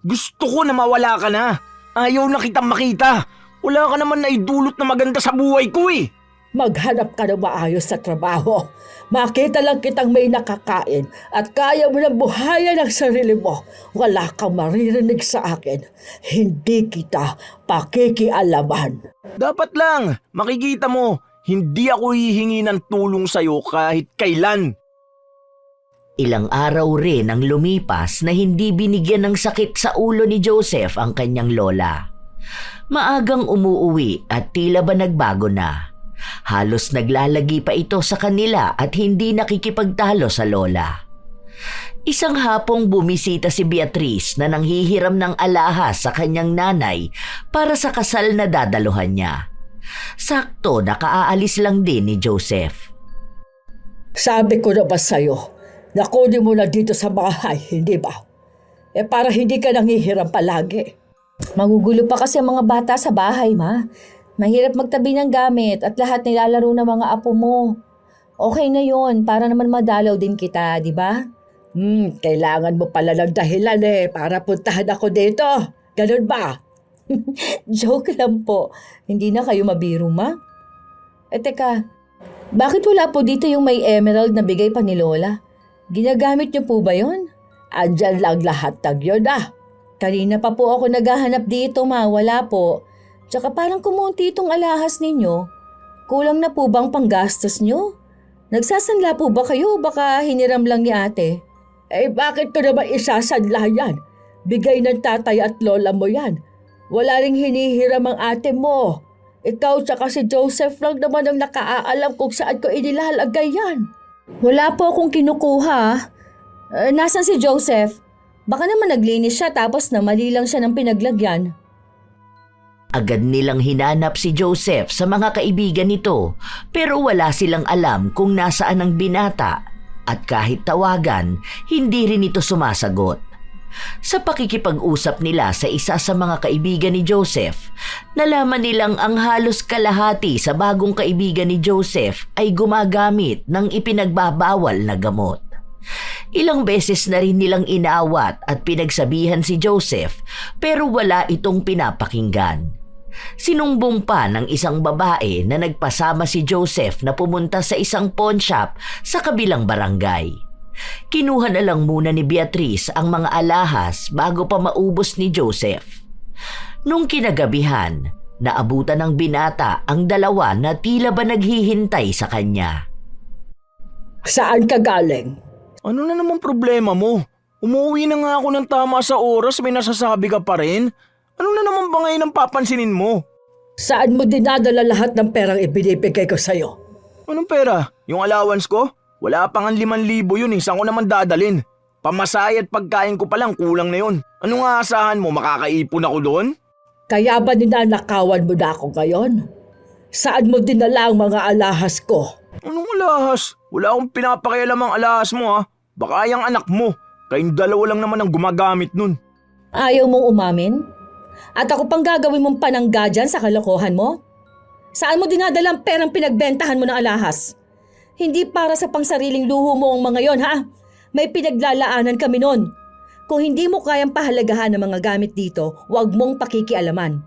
Gusto ko na mawala ka na. Ayaw na kitang makita. Wala ka naman naidulot na maganda sa buhay ko eh. Maghanap ka ng maayos sa trabaho. Makita lang kitang may nakakain at kaya mo ng buhayan ang sarili mo. Wala kang maririnig sa akin. Hindi kita pakikialaman. Dapat lang, makikita mo, hindi ako hihingi ng tulong sa'yo kahit kailan. Ilang araw rin ang lumipas na hindi binigyan ng sakit sa ulo ni Joseph ang kanyang lola. Maagang umuuwi at tila ba nagbago na. Halos naglalagi pa ito sa kanila at hindi nakikipagtalo sa lola. Isang hapong bumisita si Beatrice na nanghihiram ng alahas sa kanyang nanay para sa kasal na dadaluhan niya. Sakto nakaaalis lang din ni Joseph. Sabi ko na ba sa'yo, nakunin mo na dito sa bahay, hindi ba? Para hindi ka nanghihiram palagi. Magugulo pa kasi ang mga bata sa bahay, ma. Mahirap magtabi ng gamit at lahat nilalaro ng mga apo mo. Okay na yon para naman madalaw din kita, di ba? Kailangan mo pala ng dahilan para puntahan ako dito. Ganun ba? Joke lang po. Hindi na kayo mabiro, ma. Teka, bakit wala po dito yung may emerald na bigay pa ni Lola? Ginagamit niyo po ba yon? Andyan lang lahat ng yun Kanina pa po ako naghahanap dito, ma. Wala po. Tsaka parang kumunti itong alahas ninyo. Kulang na po bang panggastos nyo? Nagsasanla po ba kayo? Baka hiniram lang ni ate. Bakit ko naman isasanla yan? Bigay ng tatay at lola mo yan. Wala ring hinihiram ang ate mo. Ikaw tsaka si Joseph lang naman ang nakaalam kung saan ko inilalagay yan. Wala po akong kinukuha. Nasaan si Joseph? Baka naman naglinis siya tapos na mali lang siya ng pinaglagyan. Agad nilang hinanap si Joseph sa mga kaibigan nito pero wala silang alam kung nasaan ang binata at kahit tawagan, hindi rin ito sumasagot. Sa pakikipag-usap nila sa isa sa mga kaibigan ni Joseph, nalaman nilang ang halos kalahati sa bagong kaibigan ni Joseph ay gumagamit ng ipinagbabawal na gamot. Ilang beses na rin nilang inaawat at pinagsabihan si Joseph pero wala itong pinapakinggan. Sinumbong pa ng isang babae na nagpasama si Joseph na pumunta sa isang pawn shop sa kabilang barangay. Kinuha na lang muna ni Beatrice ang mga alahas bago pa maubos ni Joseph. Nung kinagabihan, naabutan ng binata ang dalawa na tila ba naghihintay sa kanya. Saan ka galing? Ano na naman problema mo? Umuwi na nga ako ng tama sa oras, may nasasabi ka pa rin? Ano na naman ba ngayon ang papansinin mo? Saan mo dinadala lahat ng perang ibinibigay ko sa'yo? Anong pera? Yung allowance ko? Wala pang 5,000 yun saan ko naman dadalin? Pamasaya at pagkain ko palang kulang na yun. Anong aasahan mo, makakaipon ako doon? Kaya ba ninanakawan mo na ako ngayon? Saan mo dinala ang mga alahas ko? Anong alahas? Wala akong pinapakialamang alahas mo ha. Baka yung anak mo. Kayong dalawa lang naman ang gumagamit nun. Ayaw mong umamin? At ako pang gagawin mong panangga dyan sa kalokohan mo? Saan mo dinadala ang perang pinagbentahan mo ng alahas? Hindi para sa pangsariling luho mo ang mga yon, ha? May pinaglalaanan kami nun. Kung hindi mo kayang pahalagahan ng mga gamit dito, huwag mong pakikialaman.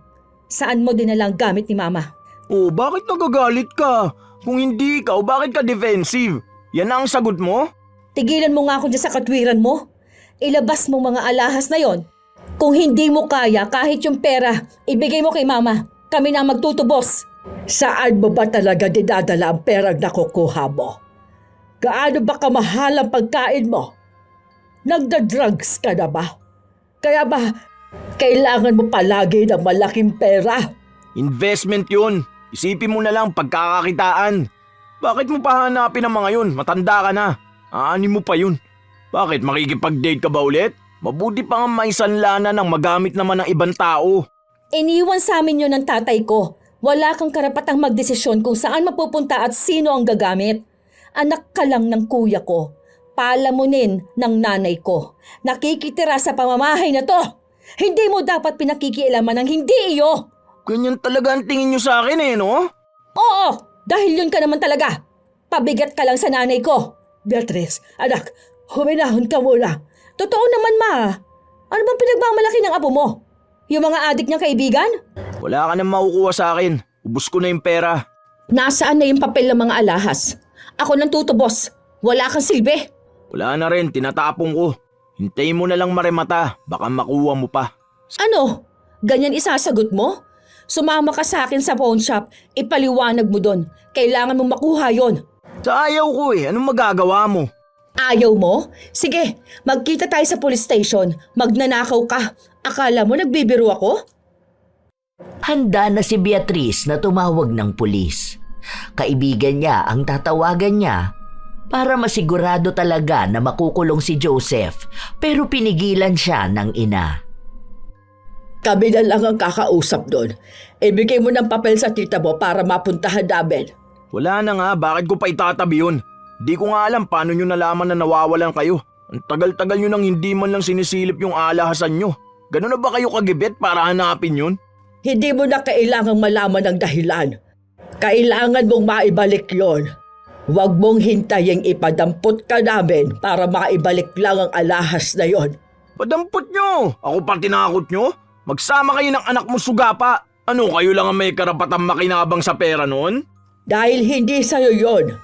Saan mo dinala ang gamit ni Mama? Oh, bakit nagagalit ka? Kung hindi ikaw, bakit ka defensive? Yan ang sagot mo? Tigilan mo nga ako dyan sa katwiran mo. Ilabas mo mga alahas na yon. Kung hindi mo kaya, kahit yung pera, ibigay mo kay Mama. Kami na magtutubos. Saan mo ba talaga dinadala ang perang nakukuha mo? Gaano ba kamahal ang pagkain mo? Nagda-drugs ka na ba? Kaya ba, kailangan mo palagi ng malaking pera? Investment yun. Isipin mo na lang pagkakakitaan. Bakit mo pa hanapin ang mga yun? Matanda ka na. Aanin mo pa yun. Bakit, makikipag-date ka ba ulit? Mabuti pa nga may sanlana ng magamit naman ng ibang tao. Iniwan sa amin yun ng tatay ko. Wala kang karapatang magdesisyon kung saan mapupunta at sino ang gagamit. Anak ka lang ng kuya ko. Palamunin ng nanay ko. Nakikitira sa pamamahay na to. Hindi mo dapat pinakikialaman ng hindi iyo. Ganyan talaga ang tingin nyo sa akin no? Oo, dahil yun ka naman talaga. Pabigat ka lang sa nanay ko. Beatrice, anak, huminahon ka muna. Totoo naman, Ma. Ano bang pinagmamalaki ng apo mo? Yung mga adik niyang kaibigan? Wala ka nang makukuha sa akin. Ubus ko na yung pera. Nasaan na yung papel ng mga alahas? Ako nang tutubos. Wala kang silbi. Wala na rin, tinatapong ko. Hintayin mo na lang maremata. Baka makuha mo pa. Ano? Ganyan isasagot mo? Sumama ka sa akin sa pawn shop, ipaliwanag mo doon. Kailangan mo makuha yon. Sa ayaw ko anong magagawa mo? Ayaw mo? Sige, magkita tayo sa police station. Magnanakaw ka. Akala mo nagbibiro ako? Handa na si Beatrice na tumawag ng pulis. Kaibigan niya ang tatawagan niya para masigurado talaga na makukulong si Joseph, pero pinigilan siya ng ina. Kami na lang ang kakausap doon. Ibigay mo ng papel sa tita mo para mapuntahan namin. Wala na nga, bakit ko pa itatabi yun? Di ko nga alam paano nyo nalaman na nawawalan kayo. Ang tagal-tagal nyo nang hindi man lang sinisilip yung alahasan nyo. Ganun na ba kayo kagibit para hanapin yun? Hindi mo na kailangang malaman ang dahilan. Kailangan mong maibalik yon. Huwag mong hintaying ipadampot ka namin para maibalik lang ang alahas na yon. Padampot nyo! Ako pa tinakot nyo? Magsama kayo ng anak mo sugapa. Ano, kayo lang ang may karapatang makinabang sa pera noon? Dahil hindi sa'yo yon.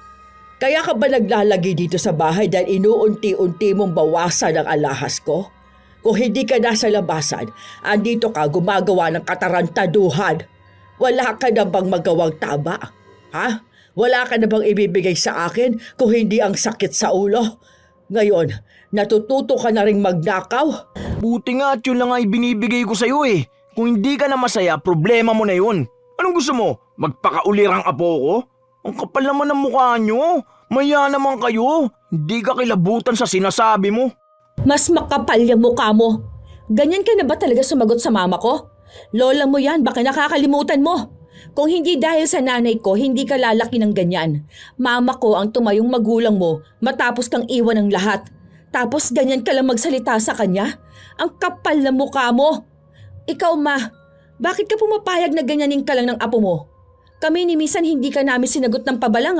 Kaya ka ba naglalagi dito sa bahay dahil inuunti-unti mong bawasan ang alahas ko? Kung hindi ka nasa labasan, andito ka gumagawa ng katarantaduhan. Wala ka na bang magawang tama? Ha? Wala ka na bang ibibigay sa akin kung hindi ang sakit sa ulo? Ngayon, natututo ka na rin magnakaw? Buti nga at yun lang ay binibigay ko sa'yo Kung hindi ka na masaya, problema mo na yun. Anong gusto mo? Magpakaulirang apo ko? Ang kapal naman ng mukha nyo. Maya naman kayo. Hindi ka kilabutan sa sinasabi mo. Mas makapal yung mukha mo. Ganyan ka na ba talaga sumagot sa mama ko? Lola mo yan, baka nakakalimutan mo. Kung hindi dahil sa nanay ko, hindi ka lalaki ng ganyan. Mama ko ang tumayong magulang mo matapos kang iwan ng lahat. Tapos ganyan ka lang magsalita sa kanya? Ang kapal ng mukha mo. Ikaw, Ma, bakit ka pumapayag na ganyanin ka lang ng apo mo? Kami ni Misan hindi ka namin sinagot ng pabalang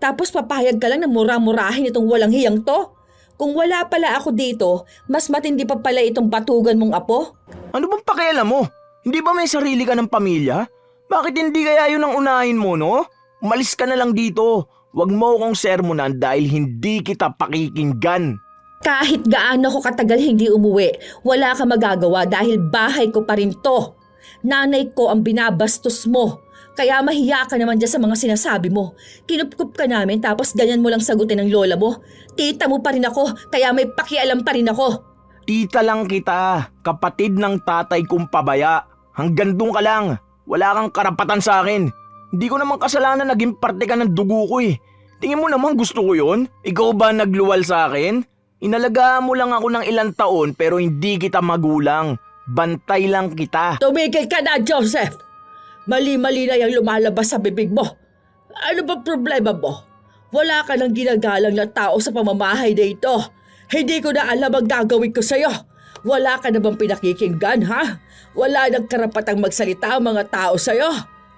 Tapos papayag ka lang na mura-murahin itong walang hiyang to? Kung wala pala ako dito, mas matindi pa pala itong batugan mong apo? Ano bang pakialam mo? Hindi ba may sarili ka ng pamilya? Bakit hindi kaya yun ang unahin mo, no? Umalis ka na lang dito. Huwag mo akong sermonan dahil hindi kita pakikinggan. Kahit gaano ko katagal hindi umuwi, wala ka magagawa dahil bahay ko pa rin to. Nanay ko ang binabastos mo. Kaya mahiya ka naman dyan sa mga sinasabi mo. Kinupkup ka namin tapos ganyan mo lang sagutin ng lola mo. Tita mo pa rin ako, kaya may pakialam pa rin ako. Tita lang kita, kapatid ng tatay kong pabaya. Hanggang doon ka lang. Wala kang karapatan sa akin. Hindi ko naman kasalanan naging parte ka ng dugo ko Tingin mo naman gusto ko yun? Ikaw ba nagluwal sa akin? Inalagaan mo lang ako ng ilang taon pero hindi kita magulang. Bantay lang kita. Tumigil ka na, Joseph! Mali-mali na yung lumalabas sa bibig mo. Ano ba problema mo? Wala ka nang ginagalang na tao sa pamamahay dito. Hindi ko na alam ang gagawin ko sa'yo. Wala ka na bang pinakikinggan, ha? Wala nang karapatang magsalita ang mga tao sa'yo.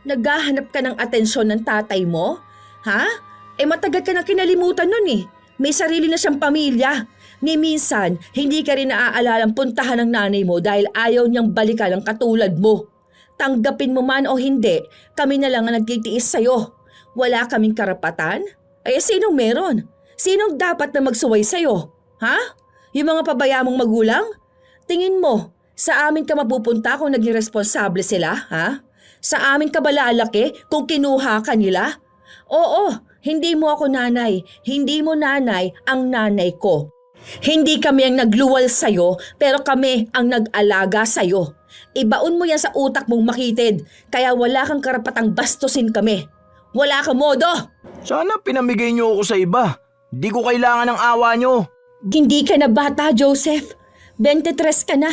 Naghahanap ka ng atensyon ng tatay mo? Ha? Matagal ka na kinalimutan nun eh. May sarili na siyang pamilya. Ni minsan, hindi ka rin naaalalang puntahan ng nanay mo dahil ayaw niyang balikan ang katulad mo. Tanggapin mo man o hindi, kami na lang ang nagtitiis sa'yo. Wala kaming karapatan? Sinong meron? Sinong dapat na magsuway sa'yo? Ha? Yung mga pabaya mong magulang? Tingin mo, sa amin ka mapupunta kung naging responsable sila, ha? Sa amin ka ba lalaki kung kinuha ka nila? Oo, hindi mo ako nanay. Hindi mo nanay ang nanay ko. Hindi kami ang nagluwal sa'yo, pero kami ang nag-alaga sa'yo. Ibaon mo yan sa utak mong makitid, kaya wala kang karapatang bastusin kami. Wala kang modo! Sana pinamigay niyo ako sa iba. Di ko kailangan ng awa niyo. Hindi ka na bata, Joseph. 23 ka na.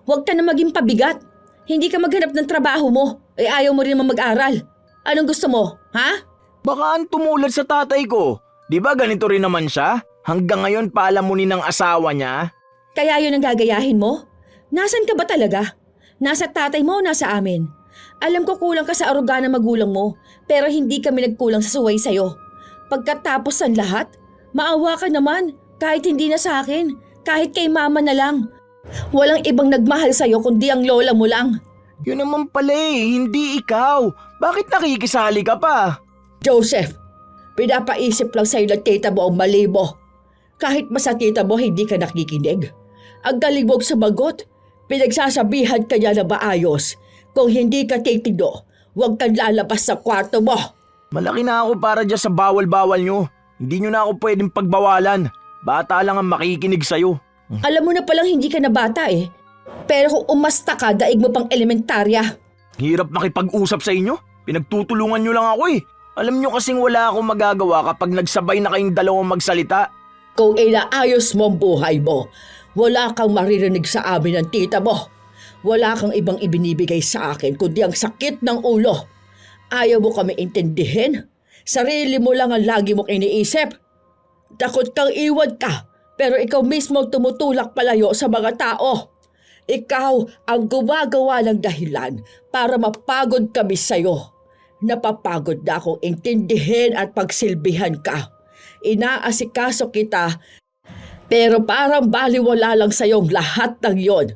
Huwag ka na maging pabigat. Hindi ka maghanap ng trabaho mo. Ayaw mo rin naman mag-aral. Anong gusto mo, ha? Baka ang tumulad sa tatay ko. Di ba ganito rin naman siya? Hanggang ngayon palamunin ng asawa niya. Kaya yun ang gagayahin mo? Nasaan ka ba talaga? Nasa tatay mo o nasa amin? Alam ko kulang ka sa aruga ng magulang mo, pero hindi kami nagkulang sa suway sa'yo. Pagkatapos ng lahat, maawa ka naman, kahit hindi na sa akin, kahit kay mama na lang. Walang ibang nagmahal sa'yo kundi ang lola mo lang. Yun naman pala hindi ikaw. Bakit nakikisali ka pa? Joseph, pinapaisip lang sa'yo ng tita mo ang mali mo. Kahit ba sa tita mo hindi ka nakikinig. Ang galing mong sumagot, pinagsasabihan ka niya na maayos. Kung hindi ka titido, huwag kang lalabas sa kwarto mo. Malaki na ako para dyan sa bawal-bawal nyo. Hindi nyo na ako pwedeng pagbawalan. Bata lang ang makikinig sa'yo. Alam mo na palang hindi ka na bata eh. Pero kung umasta ka, daig mo pang elementarya. Hirap makipag-usap sa inyo. Pinagtutulungan nyo lang ako eh. Alam nyo kasing wala akong magagawa kapag nagsabay na kayong dalawang magsalita. Kung inaayos mo ang buhay mo, wala kang maririnig sa amin ng tita mo. Wala kang ibang ibinibigay sa akin kundi ang sakit ng ulo. Ayaw mo kami intindihin. Sarili mo lang ang lagi mong iniisip. Takot kang iwan ka, pero ikaw mismo ang tumutulak palayo sa mga tao. Ikaw ang gumagawa ng dahilan para mapagod kami sa'yo. Napapagod na akong intindihin at pagsilbihan ka. Inaasikaso kita, pero parang baliwala lang sa'yong lahat ng yon.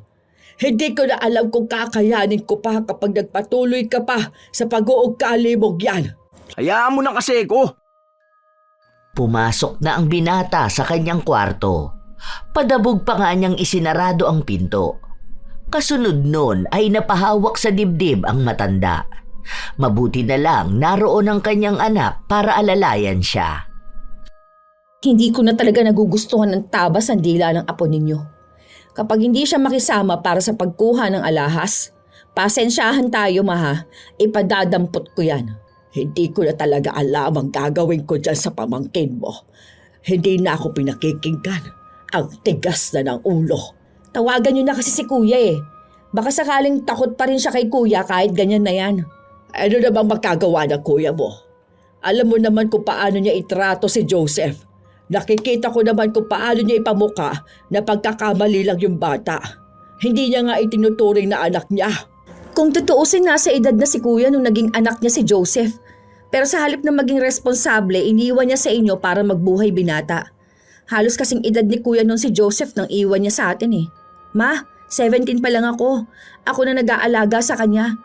Hindi ko na alam kung kakayanin ko pa kapag nagpatuloy ka pa sa pag-uugali mong yan. Hayaan mo na kasi ko. Pumasok na ang binata sa kanyang kwarto. Padabog pa nga niyang isinarado ang pinto. Kasunod nun ay napahawak sa dibdib ang matanda. Mabuti na lang naroon ang kanyang anak para alalayan siya. Hindi ko na talaga nagugustuhan ng tabas ang dila ng apo ninyo. Kapag hindi siya makisama para sa pagkuha ng alahas, pasensyahan tayo maha, ipadadampot ko yan. Hindi ko na talaga alam ang gagawin ko dyan sa pamangkin mo. Hindi na ako pinakikinggan. Ang tigas na ng ulo. Tawagan niyo na kasi si kuya eh. Baka sakaling takot pa rin siya kay kuya kahit ganyan na yan. Ano namang magagawa ng kuya mo? Alam mo naman kung paano niya itrato si Joseph. Nakikita ko naman kung paano niya ipamuka na pagkakamali lang yung bata. Hindi niya nga itinuturing na anak niya. Kung tutuusin, nasa edad na si kuya nung naging anak niya si Joseph. Pero sa halip na maging responsable, iniwan niya sa inyo para magbuhay binata. Halos kasing edad ni kuya nung si Joseph nang iwan niya sa atin eh. Ma, 17 pa lang ako. Ako na nag-aalaga sa kanya.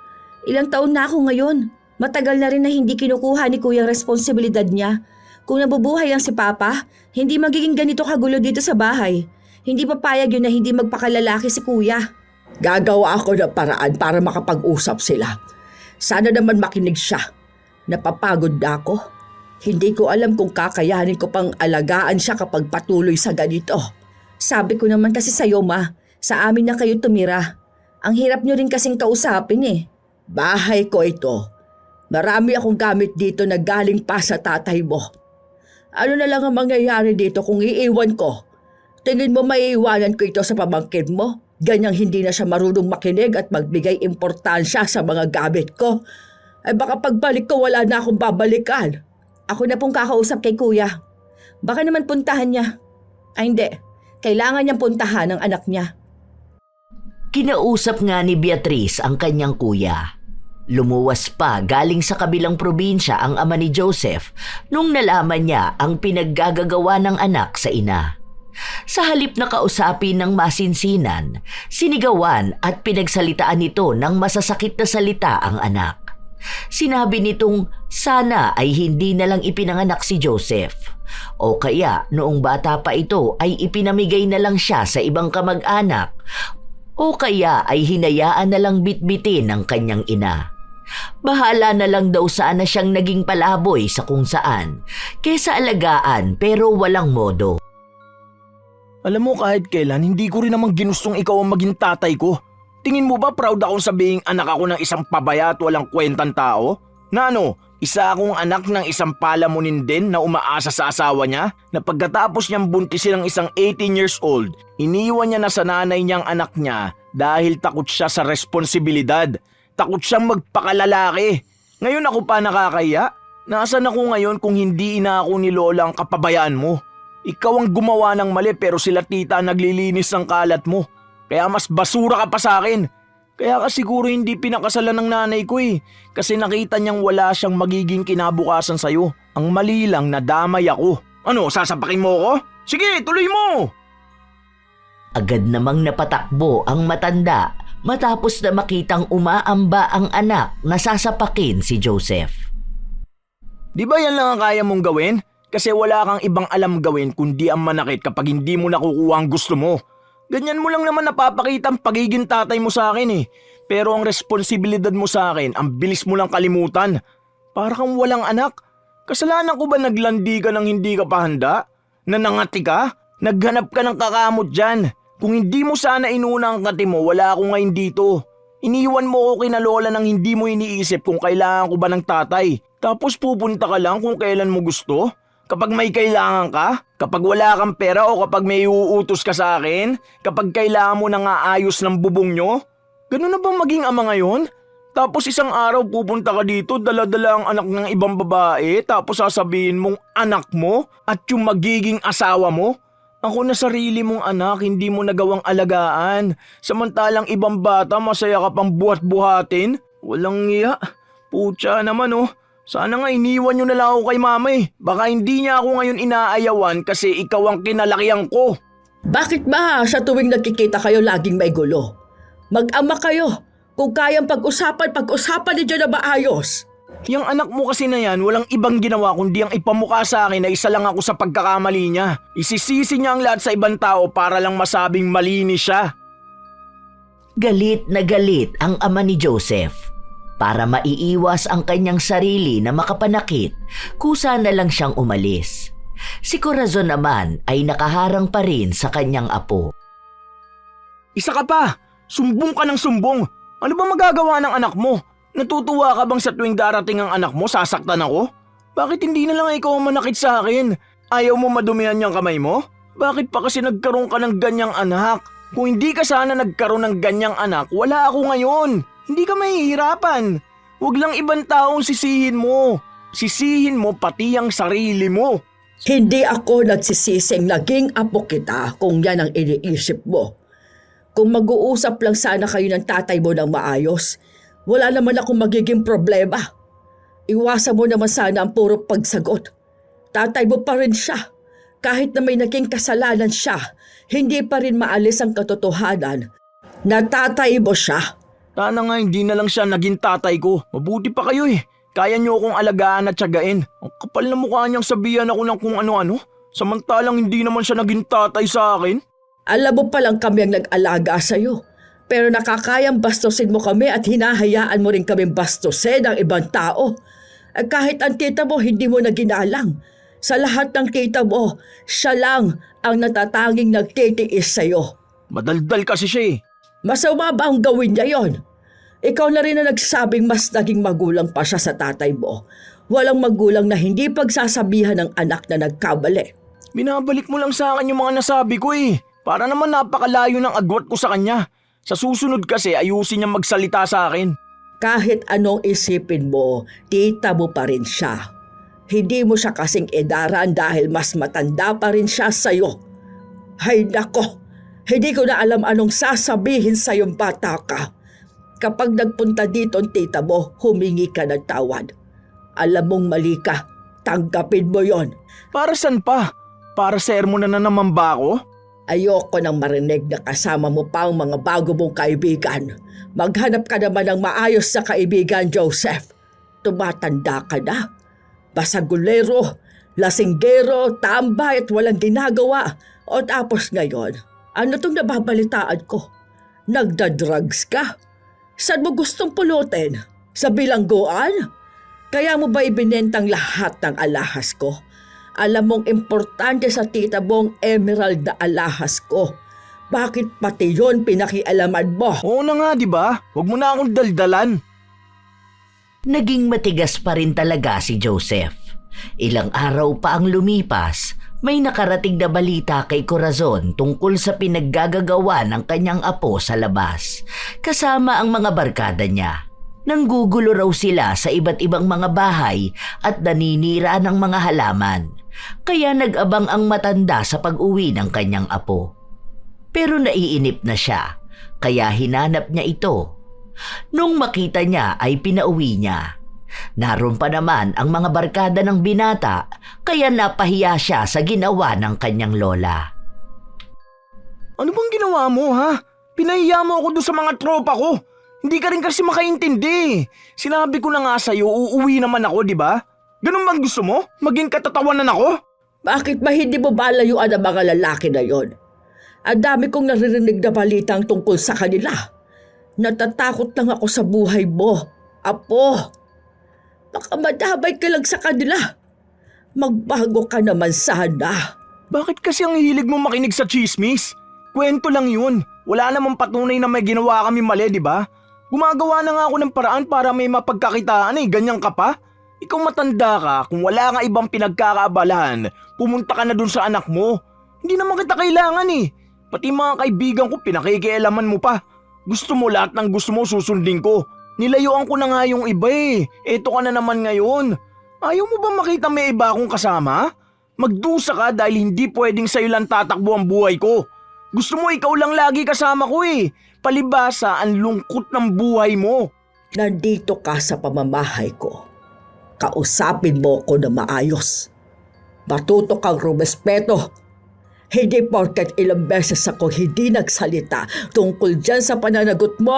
Ilang taon na ako ngayon. Matagal na rin na hindi kinukuha ni kuya ang responsibilidad niya. Kung nabubuhay ang si Papa, hindi magiging ganito kagulo dito sa bahay. Hindi papayag yun na hindi magpakalalaki si kuya. Gagawa ako ng paraan para makapag-usap sila. Sana naman makinig siya. Napapagod na ako. Hindi ko alam kung kakayanin ko pang alagaan siya kapag patuloy sa ganito. Sabi ko naman kasi sa'yo, Ma, sa amin na kayo tumira. Ang hirap nyo rin kasing kausapin eh. Bahay ko ito. Marami akong gamit dito na galing pa sa tatay mo. Ano na lang ang mangyayari dito kung iiwan ko? Tingin mo maiiwanan ko ito sa pamangkin mo? Ganyang hindi na siya marunong makinig at magbigay importansya sa mga gamit ko. Ay baka pagbalik ko wala na akong babalikan. Ako na pong kakausap kay kuya. Baka naman puntahan niya. Ay hindi, kailangan niyang puntahan ang anak niya. Kinausap nga ni Beatrice ang kanyang kuya. Lumuwas pa galing sa kabilang probinsya ang ama ni Joseph nung nalaman niya ang pinaggagagawa ng anak sa ina. Sa halip na kausapin ng masinsinan, sinigawan at pinagsalitaan nito ng masasakit na salita ang anak. Sinabi nitong sana ay hindi na lang ipinanganak si Joseph. O kaya noong bata pa ito ay ipinamigay na lang siya sa ibang kamag-anak. O kaya ay hinayaan na lang bitbitin ng kanyang ina. Bahala na lang daw sana siyang naging palaboy sa kung saan, kesa alagaan pero walang modo. Alam mo kahit kailan, hindi ko rin namang ginustong ikaw ang maging tatay ko. Tingin mo ba proud akong sabihing anak ako ng isang pabaya at walang kwentang tao? Na ano, isa akong anak ng isang palamunin din na umaasa sa asawa niya na pagkatapos niyang buntisin ng isang 18 years old, iniwan niya na sa nanay niyang anak niya dahil takot siya sa responsibilidad. Takot siyang magpakalalaki. Ngayon ako pa nakakaya? Nasaan ako ngayon kung hindi ina ako ni Lola ang kapabayaan mo? Ikaw ang gumawa ng mali pero sila tita naglilinis ng kalat mo. Kaya mas basura ka pa sa akin. Kaya ka siguro hindi pinakasalan ng nanay ko eh. Kasi nakita niyang wala siyang magiging kinabukasan sa'yo. Ang mali lang nadamay ako. Ano, sasapakin mo ako? Sige, tuloy mo! Agad namang napatakbo ang matanda matapos na makitang umaamba ang anak na sasapakin si Joseph. Di ba yan lang ang kaya mong gawin? Kasi wala kang ibang alam gawin kundi ang manakit kapag hindi mo nakukuha ang gusto mo. Ganyan mo lang naman napapakita ang pagiging tatay mo sa akin eh. Pero ang responsibilidad mo sa akin, ang bilis mo lang kalimutan. Para kang walang anak. Kasalanan ko ba naglandi ka ng hindi ka pa handa? Nanangati ka? Naghanap ka ng kakamot dyan. Kung hindi mo sana inuna ang kati mo, wala ako ngayon dito. Iniwan mo ko kina Lola nang hindi mo iniisip kung kailangan ko ba ng tatay. Tapos pupunta ka lang kung kailan mo gusto? Kapag may kailangan ka? Kapag wala kang pera o kapag may uutos ka sa akin? Kapag kailangan mo nang aayos ng bubong nyo? Ganun na bang maging ama ngayon? Tapos isang araw pupunta ka dito, dala-dala ang anak ng ibang babae, tapos sasabihin mong anak mo at yung magiging asawa mo? Ako na sarili mong anak, hindi mo nagawang alagaan. Samantalang ibang bata, masaya ka pang buhat-buhatin. Walang iya. Putya naman oh. Sana nga iniwan nyo na lang ako kay mama eh. Baka hindi niya ako ngayon inaayawan kasi ikaw ang kinalakihan ko. Bakit ba sa tuwing nagkikita kayo laging may gulo? Mag-ama kayo. Kung kayang pag-usapan niyo na maayos. Yung anak mo kasi na yan, walang ibang ginawa kundi ang ipamukha sa akin na isa lang ako sa pagkakamali niya. Isisisi niya ang lahat sa ibang tao para lang masabing malinis siya. Galit na galit ang ama ni Joseph. Para maiiwas ang kanyang sarili na makapanakit, kusa na lang siyang umalis. Si Corazon naman ay nakaharang pa rin sa kanyang apo. Isa ka pa! Sumbong ka ng sumbong! Ano ba magagawa ng anak mo? Natutuwa ka bang sa tuwing darating ang anak mo, sasaktan ako? Bakit hindi na lang ikaw ang manakit sa akin? Ayaw mo madumihan niyang kamay mo? Bakit pa kasi nagkaroon ka ng ganyang anak? Kung hindi ka sana nagkaroon ng ganyang anak, wala ako ngayon. Hindi ka mahihirapan. Huwag lang ibang taong sisihin mo. Sisihin mo pati ang sarili mo. Hindi ako nagsisising naging apo kita kung yan ang iniisip mo. Kung mag-uusap lang sana kayo ng tatay mo ng maayos, wala naman akong magiging problema. Iwasan mo naman sana ang puro pagsagot. Tatay mo pa rin siya. Kahit na may naging kasalanan siya, hindi pa rin maalis ang katotohanan na tatay mo siya. Sana nga hindi na lang siya naging tatay ko. Mabuti pa kayo eh. Kaya niyo akong alagaan at tiyagain. Ang kapal na mukha niyang sabihan ako ng kung ano-ano. Samantalang hindi naman siya naging tatay sa akin. Alam mo palang kami ang nag-alaga sa'yo. Pero nakakayang bastusin mo kami at hinahayaan mo rin kaming bastusin ng ibang tao. At kahit ang tita mo hindi mo na ginalang. Sa lahat ng tita mo, siya lang ang natatanging nagtitiis sa'yo. Madaldal kasi siya eh. Masama ba ang gawin niya yon? Ikaw na rin na nagsabing mas naging magulang pa siya sa tatay mo. Walang magulang na hindi pagsasabihan ng anak na nagkabali. Binabalik mo lang sa akin yung mga nasabi ko eh. Para naman napakalayo ng agwat ko sa kanya. Sa susunod kasi ayusin niya magsalita sa akin. Kahit anong isipin mo, tita mo pa rin siya. Hindi mo siya kasing edaran dahil mas matanda pa rin siya sa'yo. Hay nako, hindi ko na alam anong sasabihin sa'yong bata ka. Kapag nagpunta dito ang tita mo, humingi ka ng tawad. Alam mong mali ka, tanggapin mo yon. Para saan pa? Para sermon na naman ba ako? Ayoko nang marinig na kasama mo pa ang mga bago mong kaibigan. Maghanap ka naman ng maayos na kaibigan, Joseph. Tumatanda ka na. Basagulero, lasinggero, tambay at walang ginagawa. O tapos ngayon, ano tong nababalitaan ko? Nagda-drugs ka? Saan mo gustong pulutin? Sa bilangguan? Kaya mo ba ibinentang lahat ng alahas ko? Alam mong importante sa tita mong emerald na alahas ko. Bakit pati yon pinakialaman mo? Oo na nga, di ba? Huwag mo na akong daldalan. Naging matigas pa rin talaga si Joseph. Ilang araw pa ang lumipas, may nakarating na balita kay Corazon tungkol sa pinaggagagawa ng kanyang apo sa labas, kasama ang mga barkada niya. Nanggugulo raw sila sa iba't ibang mga bahay at naninira ng mga halaman, kaya nag-abang ang matanda sa pag-uwi ng kanyang apo. Pero naiinip na siya, kaya hinanap niya ito. Nung makita niya ay pinauwi niya. Naroon pa naman ang mga barkada ng binata, kaya napahiya siya sa ginawa ng kanyang lola. Ano bang ginawa mo ha? Pinahiya mo ako doon sa mga tropa ko. Hindi ka rin kasi makaintindi. Sinabi ko na nga sa'yo, uuwi naman ako, di ba? Ganun bang gusto mo? Maging katatawanan ako? Bakit ba hindi mo balayuan ang mga lalaki na yon? Ang dami kong naririnig na balitang tungkol sa kanila. Natatakot lang ako sa buhay mo, apo. Baka madamay ka lang sa kanila. Magbago ka naman sana. Bakit kasi ang hilig mo makinig sa chismis? Kwento lang yun. Wala namang patunay na may ginawa kami mali, di ba? Gumagawa na nga ako ng paraan para may mapagkakitaan eh. Ganyan ka pa? Ikaw matanda ka, kung wala nga ibang pinagkakaabalahan, pumunta ka na dun sa anak mo. Hindi naman kita kailangan eh. Pati mga kaibigan ko pinakikialaman mo pa. Gusto mo lahat ng gusto mo susundin ko. Nilayuan ko na nga yung iba eh. Eto ka na naman ngayon. Ayaw mo ba makita may iba akong kasama? Magdusa ka dahil hindi pwedeng sa'yo lang tatakbo ang buhay ko. Gusto mo ikaw lang lagi kasama ko eh. Palibasa ang lungkot ng buhay mo. Nandito ka sa pamamahay ko. Kausapin mo ko na maayos. Matuto kang rumespeto. Hindi porket ilang beses ako hindi nagsalita tungkol dyan sa pananagot mo.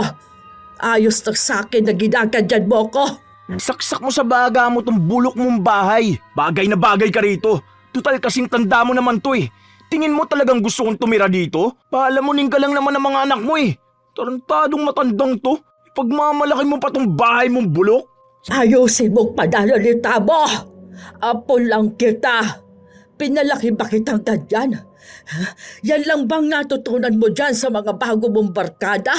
Ayos na sa akin na ginagandyan mo ko. Saksak mo sa baga mo tong bulok mong bahay. Bagay na bagay ka rito. Tutal kasing tanda mo naman to eh. Tingin mo talagang gusto kong tumira dito? Paalamunin ka lang naman ng mga anak mo eh. Tarantadong matandang to. Pagmamalaki mo pa tong bahay mong bulok. Ayusin mong pananalita mo. Apo lang kita. Pinalaki ba kitang ganyan? Yan lang bang natutunan mo dyan sa mga bago mong barkada?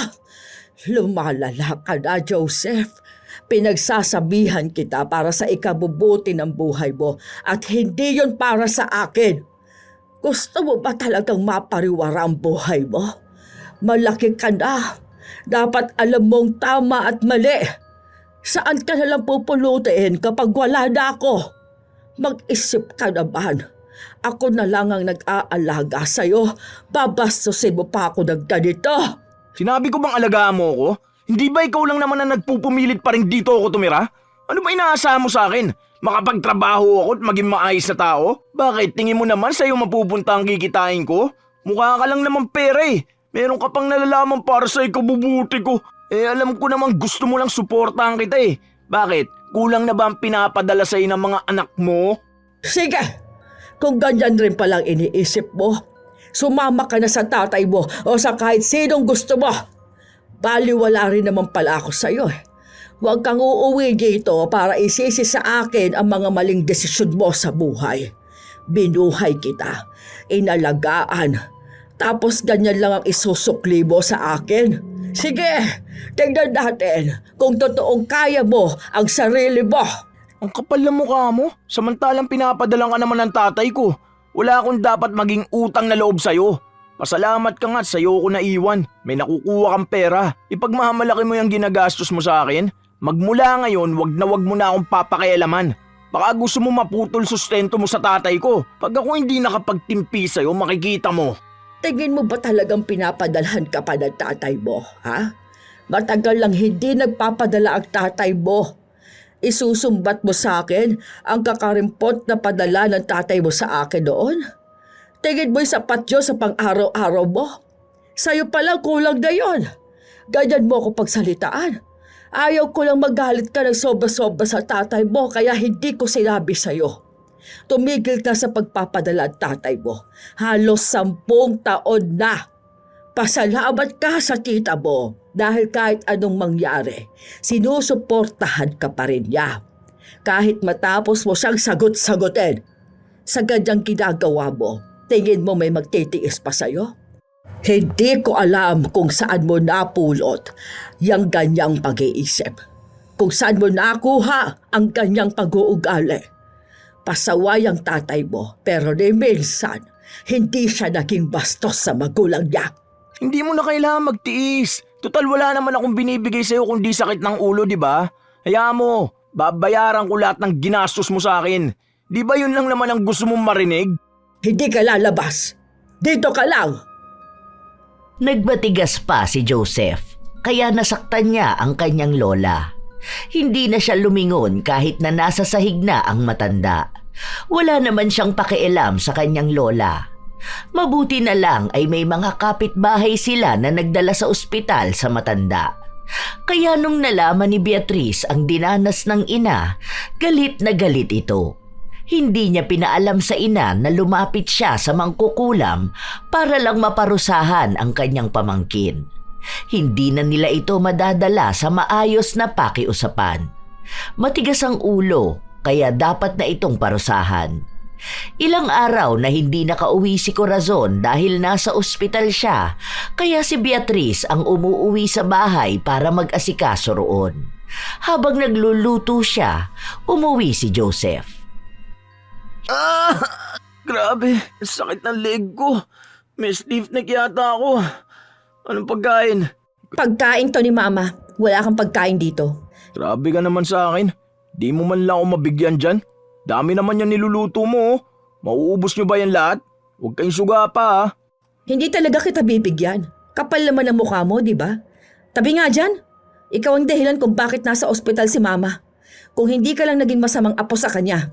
Lumalala ka na, Joseph. Pinagsasabihan kita para sa ikabubuti ng buhay mo at hindi yon para sa akin. Gusto mo ba talagang mapariwara ang buhay mo? Malaki ka na. Dapat alam mong tama at mali. Saan ka nalang pupulutin kapag wala na ako? Mag-isip ka naman. Ako na lang ang nag-aalaga sa'yo. Babastusin mo pa ako ng ganito. Sinabi ko bang alagaan mo ko? Hindi ba ikaw lang naman na nagpupumilit pa rin dito ako tumira? Ano ba inaasahan mo sa akin? Makapagtrabaho ako at maging maayos na tao? Bakit? Tingin mo naman sa'yo mapupunta ang kikitain ko? Mukha ka lang naman pera eh. Meron ka pang nalalaman para sa ikabubuti ko. Eh alam ko naman gusto mo lang suportahan kita eh. Bakit? Kulang na ba ang pinapadala sa'yo ng mga anak mo? Sige, kung ganyan rin palang iniisip mo, sumama ka na sa tatay mo o sa kahit sinong gusto mo. Baliwala rin naman pala ako sa'yo eh. Huwag kang uuwi dito para isisi sa akin ang mga maling desisyon mo sa buhay. Binuhay kita, inalagaan, tapos ganyan lang ang isusukli mo sa akin. Sige, tignan natin kung totoong kaya mo ang sarili mo. Ang kapal ng mukha mo, samantalang pinapadala ka naman ng tatay ko. Wala akong dapat maging utang na loob sa'yo. Pasalamat ka nga at sa'yo ko naiwan. May nakukuha kang pera. Ipagmamalaki mo yung ginagastos mo sa akin. Magmula ngayon, wag mo na akong papakialaman. Baka gusto mo maputol sustento mo sa tatay ko. Pag ako hindi nakapagtimpi sa'yo, makikita mo. Tingin mo ba talagang pinapadalhan ka pa ng tatay mo, ha? Matagal lang hindi nagpapadala ang tatay mo. Isusumbat mo sa akin ang kakarimpot na padala ng tatay mo sa akin noon? Tingin mo'y sapat yun sa pang-araw-araw mo? Sa'yo palang kulang na yun. Ganyan mo ako pagsalitaan. Ayaw ko lang magalit ka ng sobra-sobra sa tatay mo kaya hindi ko sinabi sa'yo. Tumigil ka sa pagpapadala ang tatay mo. Halos 10 taon na. Pasalamat ka sa tita mo dahil kahit anong mangyari, sinusuportahan ka pa rin niya. Kahit matapos mo siyang sagot-sagutin, sa ganyang ginagawa mo, tingin mo may magtitiis pa sa'yo? Hindi ko alam kung saan mo napulot yung ganyang pag-iisip. Kung saan mo nakuha ang ganyang pag-uugali. Pasaway ang tatay mo pero ni minsan, hindi siya naging bastos sa magulang niya. Hindi mo na kailangan magtiis. Total wala naman akong binibigay sa'yo kundi sakit ng ulo, di ba? Hayaan mo, babayaran ko lahat ng ginastos mo sa akin. Di ba yun lang naman ang gusto mong marinig? Hindi ka lalabas. Dito ka lang. Nagbatigas pa si Joseph, kaya nasaktan niya ang kanyang lola. Hindi na siya lumingon kahit na nasa sahig na ang matanda. Wala naman siyang pakialam sa kanyang lola. Mabuti na lang ay may mga kapitbahay sila na nagdala sa ospital sa matanda. Kaya nung nalaman ni Beatrice ang dinanas ng ina, galit na galit ito. Hindi niya pinaalam sa ina na lumapit siya sa mangkukulam para lang maparusahan ang kanyang pamangkin. Hindi na nila ito madadala sa maayos na pakiusapan. Matigas ang ulo, kaya dapat na itong parusahan. Ilang araw na hindi nakauwi si Corazon dahil nasa ospital siya, kaya si Beatrice ang umuuwi sa bahay para mag-asikaso roon. Habang nagluluto siya, umuwi si Joseph. Grabe, sakit ng leg ko. May stiff neck yata ako. Anong pagkain? Pagkain to ni Mama. Wala kang pagkain dito. Grabe ka naman sa akin. Di mo man lang ako mabigyan dyan. Dami naman yan niluluto mo. Mauubos nyo ba yan lahat? Huwag kayong suga pa ha. Hindi talaga kita bibigyan. Kapal naman ang mukha mo, di ba? Tabi nga dyan. Ikaw ang dahilan kung bakit nasa ospital si Mama. Kung hindi ka lang naging masamang apo sa kanya.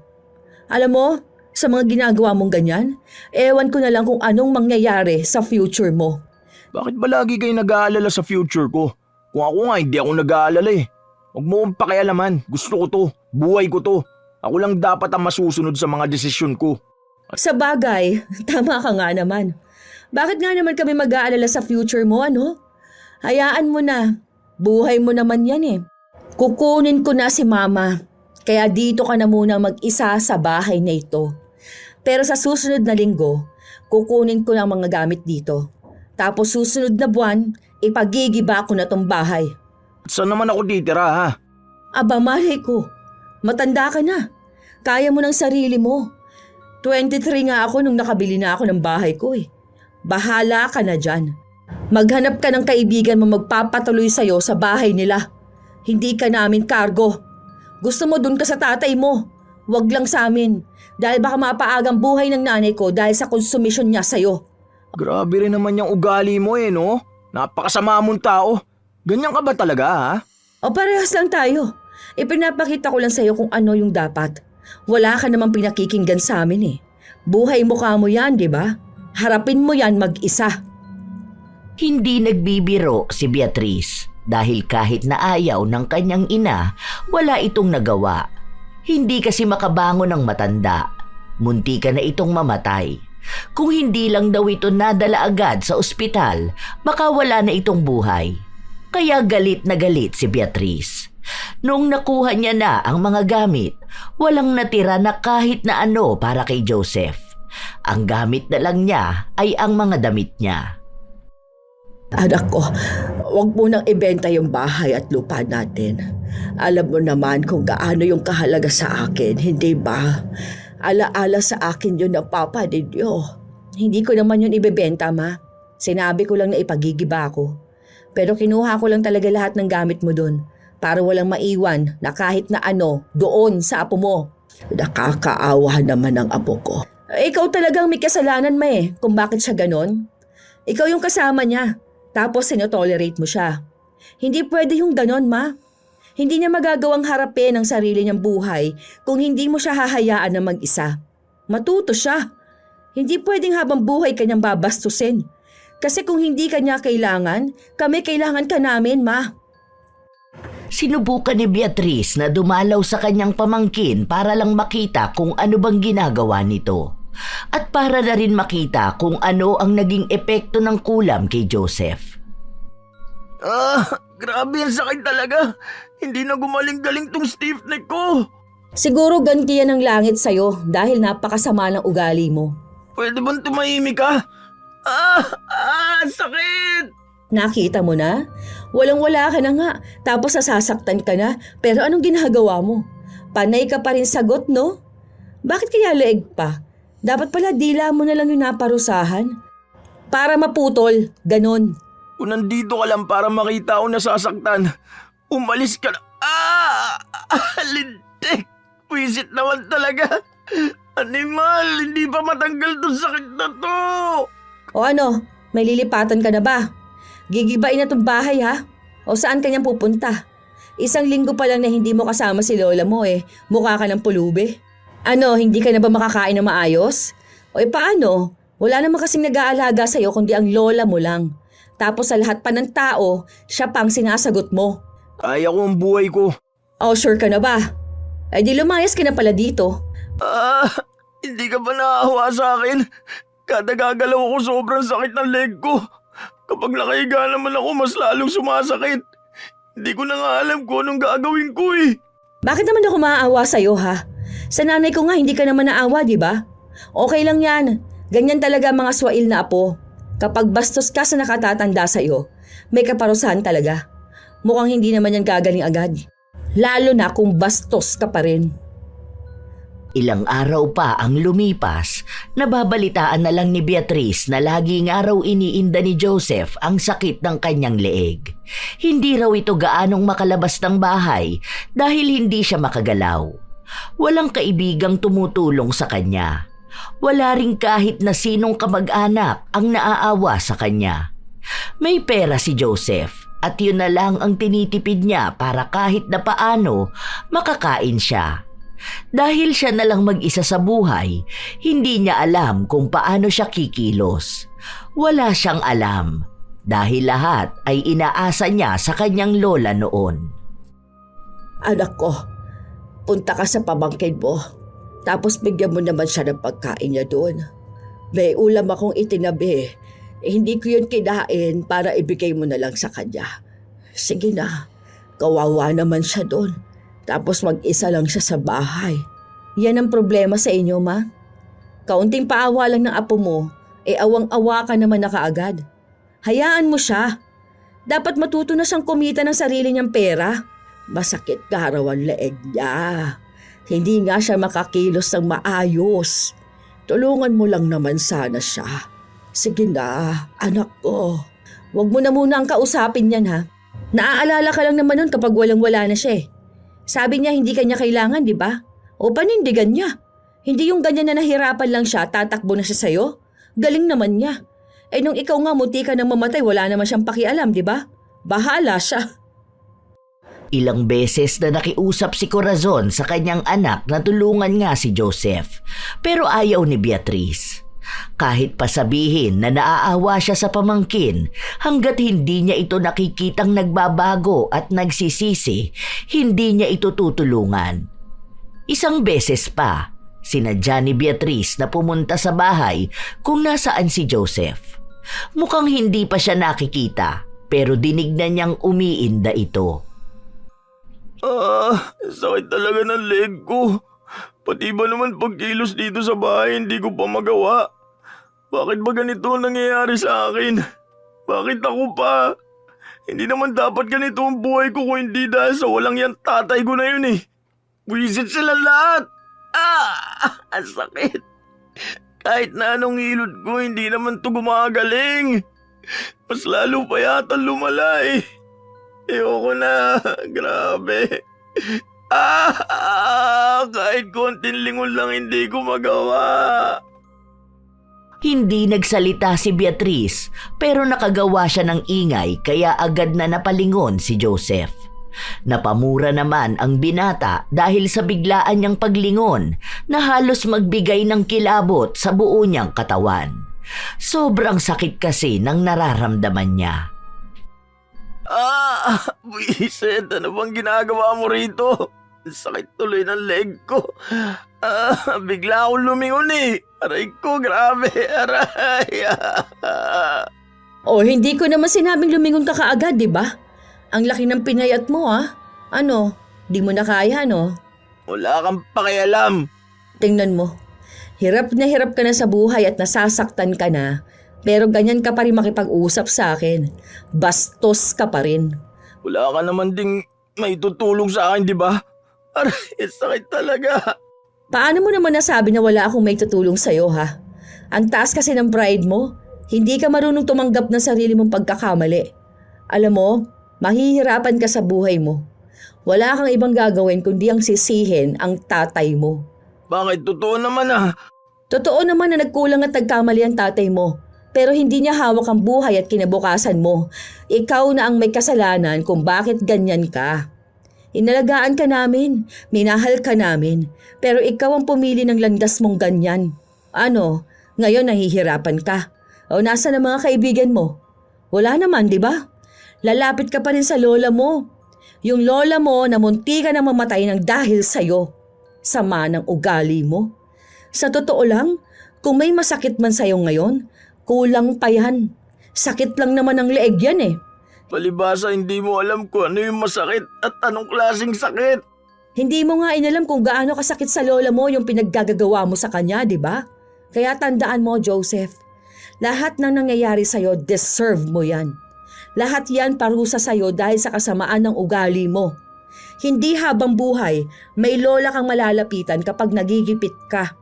Alam mo, sa mga ginagawa mong ganyan, ewan ko na lang kung anong mangyayari sa future mo. Bakit ba lagi kayo nag-aalala sa future ko? Kung ako nga, hindi ako nag-aalala eh. Huwag mo akong pakialaman. Gusto ko to. Buhay ko to. Ako lang dapat ang masusunod sa mga desisyon ko. Sa bagay, tama ka nga naman. Bakit nga naman kami mag-aalala sa future mo, ano? Hayaan mo na. Buhay mo naman yan eh. Kukunin ko na si Mama. Kaya dito ka na muna mag-isa sa bahay na ito. Pero sa susunod na linggo, kukunin ko ng mga gamit dito. Tapos susunod na buwan, ipagigiba ko na tong bahay. Saan naman ako titira ha? Aba, malay ko. Matanda ka na. Kaya mo ng sarili mo. 23 nga ako nung nakabili na ako ng bahay ko eh. Bahala ka na dyan. Maghanap ka ng kaibigan mo magpapatuloy sa'yo sa bahay nila. Hindi ka namin kargo. Gusto mo dun ka sa tatay mo. Wag lang sa amin. Dahil baka mapaagang buhay ng nanay ko dahil sa konsumisyon niya sa'yo. Grabe rin naman yung ugali mo eh no? Napakasama mong tao. Ganyan ka ba talaga ha? O parehas lang tayo. Ipinapakita ko lang sa'yo kung ano yung dapat. Wala ka namang pinakikinggan sa amin eh. Buhay mukha mo yan, di ba? Harapin mo yan mag-isa. Hindi nagbibiro si Beatrice dahil kahit na ayaw ng kanyang ina, wala itong nagawa. Hindi kasi makabangon ng matanda. Muntika na itong mamatay. Kung hindi lang daw ito nadala agad sa ospital, baka wala na itong buhay. Kaya galit na galit si Beatrice. Noong nakuha niya na ang mga gamit, walang natira na kahit na ano para kay Joseph. Ang gamit na lang niya ay ang mga damit niya. Anak ko, huwag mo nang ibenta yung bahay at lupa natin. Alam mo naman kung gaano yung kahalaga sa akin, hindi ba? Ala-ala sa akin yun ng papa ninyo. Hindi ko naman yun ibebenta, ma. Sinabi ko lang na ipagigiba ako. Pero kinuha ko lang talaga lahat ng gamit mo dun para walang maiwan na kahit na ano doon sa apo mo. Nakakaawa naman ang apo ko. Ikaw talagang may kasalanan, ma kung bakit siya ganon. Ikaw yung kasama niya, tapos sinotolerate mo siya. Hindi pwede yung ganon, ma. Hindi niya magagawang harapin ang sarili niyang buhay kung hindi mo siya hahayaan na mag-isa. Matuto siya. Hindi pwedeng habang buhay kanyang babastusin. Kasi kung hindi kanya kailangan, kami kailangan ka namin, ma. Sinubukan ni Beatrice na dumalaw sa kanyang pamangkin para lang makita kung ano bang ginagawa nito. At para na rin makita kung ano ang naging epekto ng kulam kay Joseph. Grabe ang sakit talaga. Hindi na gumaling-galing tong stiff neck ko. Siguro ganti yan ng langit sa'yo dahil napakasama ng ugali mo. Pwede bang tumahimik ka? Sakit! Nakita mo na? Walang-wala ka na nga, tapos sasaktan ka na, pero anong ginagawa mo? Panay ka pa rin sagot, no? Bakit kaya leeg pa? Dapat pala dila mo na lang yung naparusahan. Para maputol, ganon. Kung nandito ka lang para makita ako nasasaktan, umalis ka na. Lintik! Wisit naman talaga. Animal, hindi pa matanggal tong sakit na to. O ano, may lilipatan ka na ba? Gigibain na tong bahay ha? O saan kanyang pupunta? 1 linggo pa lang na hindi mo kasama si lola mo mukha ka ng pulubi. Ano, hindi ka na ba makakain ng maayos? O paano? Wala naman kasing nag-aalaga sa'yo kundi ang lola mo lang. Tapos sa lahat pa ng tao, siya pang sinasagot mo. Kaya ko ang buhay ko. O sure ka na ba? Ay di lumayas ka na pala dito. Hindi ka ba naahawa sa akin? Kada gagalaw ko sobrang sakit ng leg ko. Kapag nakahiga naman ako, mas lalong sumasakit. Hindi ko na nga alam kung anong gagawin ko Bakit naman ako maaawa sa'yo ha? Sa nanay ko nga hindi ka naman naawa, di ba? Okay lang yan. Ganyan talaga mga swail na apo. Kapag bastos ka sa nakatatanda sa'yo, may kaparusahan talaga. Mukhang hindi naman yan gagaling agad. Lalo na kung bastos ka pa rin. Ilang araw pa ang lumipas, nababalitaan na lang ni Beatrice na lagi nga raw iniinda ni Joseph ang sakit ng kanyang leeg. Hindi raw ito gaanong makalabas ng bahay dahil hindi siya makagalaw. Walang kaibigang tumutulong sa kanya. Wala ring kahit na sinong kamag-anak ang naaawa sa kanya. May pera si Joseph at yun na lang ang tinitipid niya para kahit na paano makakain siya. Dahil siya na lang mag-isa sa buhay, hindi niya alam kung paano siya kikilos. Wala siyang alam dahil lahat ay inaasa niya sa kanyang lola noon. Anak ko, punta ka sa pamangkin mo. Tapos bigyan mo naman siya ng pagkain niya doon. May ulam akong itinabi. Hindi ko yun kinain para ibigay mo na lang sa kanya. Sige na, kawawa naman siya doon. Tapos mag-isa lang siya sa bahay. Yan ang problema sa inyo, ma. Kaunting paawa lang ng apo mo, awang-awa ka naman na kaagad. Hayaan mo siya. Dapat matuto na siyang kumita ng sarili niyang pera. Masakit ka raw ang leeg niya. Hindi nga siya makakilos ng maayos. Tulungan mo lang naman sana siya. Sige na, anak ko. Huwag mo na muna ang kausapin yan ha. Naaalala ka lang naman nun kapag walang-wala na siya Sabi niya hindi kanya kailangan, di ba? O panindigan niya. Hindi yung ganyan na nahirapan lang siya, tatakbo na siya sa'yo. Galing naman niya. Nung ikaw nga munti ka nang mamatay, wala naman siyang pakialam, di ba? Bahala siya. Ilang beses na nakiusap si Corazon sa kanyang anak na tulungan nga si Joseph, pero ayaw ni Beatrice. Kahit pa sabihin na naaawa siya sa pamangkin, hanggat hindi niya ito nakikitang nagbabago at nagsisisi, hindi niya ito tutulungan. Isang beses pa, sinadya ni Beatrice na pumunta sa bahay kung nasaan si Joseph. Mukhang hindi pa siya nakikita, pero dinig na niyang umiinda ito. Sakit talaga ng leg ko. Pati ba naman pagkilos dito sa bahay hindi ko pa magawa? Bakit ba ganito ang nangyayari sa akin? Bakit ako pa? Hindi naman dapat ganito ang buhay ko kung hindi dahil sa walang yan tatay ko na yun Buwisit sila lahat. Ang sakit. Kahit na anong hilot ko, hindi naman to gumagaling. Mas lalo pa yata lumala eh. Ayoko na. Grabe. Kahit konting lingon lang hindi ko magawa. Hindi nagsalita si Beatrice pero nakagawa siya ng ingay kaya agad na napalingon si Joseph. Napamura naman ang binata dahil sa biglaan niyang paglingon na halos magbigay ng kilabot sa buo niyang katawan. Sobrang sakit kasi ng nararamdaman niya. Buisit, ano bang ginagawa mo rito? Ang sakit tuloy ng leg ko. Bigla akong lumingon eh. Aray ko, grabe. Aray. O hindi ko naman sinabing lumingon ka kaagad, di ba? Ang laki ng pinayat mo Ano, di mo na kaya no? Wala kang pakialam. Tingnan mo, hirap ka na sa buhay at nasasaktan ka na, pero ganyan ka pa rin makipag-usap sa akin. Bastos ka pa rin. Wala ka naman ding may tutulong sa akin, di ba? Aray, sakit talaga. Paano mo naman nasabi na wala akong may tutulong sa'yo ha? Ang taas kasi ng pride mo. Hindi ka marunong tumanggap ng sarili mong pagkakamali. Alam mo, mahihirapan ka sa buhay mo. Wala kang ibang gagawin kundi ang sisihin ang tatay mo. Bakit? Totoo naman Totoo naman na nagkulang at nagkamali ang tatay mo. Pero hindi niya hawak ang buhay at kinabukasan mo. Ikaw na ang may kasalanan kung bakit ganyan ka. Inalagaan ka namin, minahal ka namin, pero ikaw ang pumili ng landas mong ganyan. Ano, ngayon nahihirapan ka. O nasa na mga kaibigan mo? Wala naman, di ba? Lalapit ka pa rin sa lola mo. Yung lola mo na munti ka na mamatay ng dahil sa'yo. Sama ng ugali mo. Sa totoo lang, kung may masakit man sa'yo ngayon, kulang pa yan. Sakit lang naman ang leeg yan eh. Palibasa hindi mo alam kung ano yung masakit at anong klaseng sakit. Hindi mo nga inalam kung gaano kasakit sa lola mo yung pinaggagawa mo sa kanya, di ba? Kaya tandaan mo, Joseph, lahat ng nangyayari sa'yo, deserve mo yan. Lahat yan parusa sa'yo dahil sa kasamaan ng ugali mo. Hindi habang buhay, may lola kang malalapitan kapag nagigipit ka.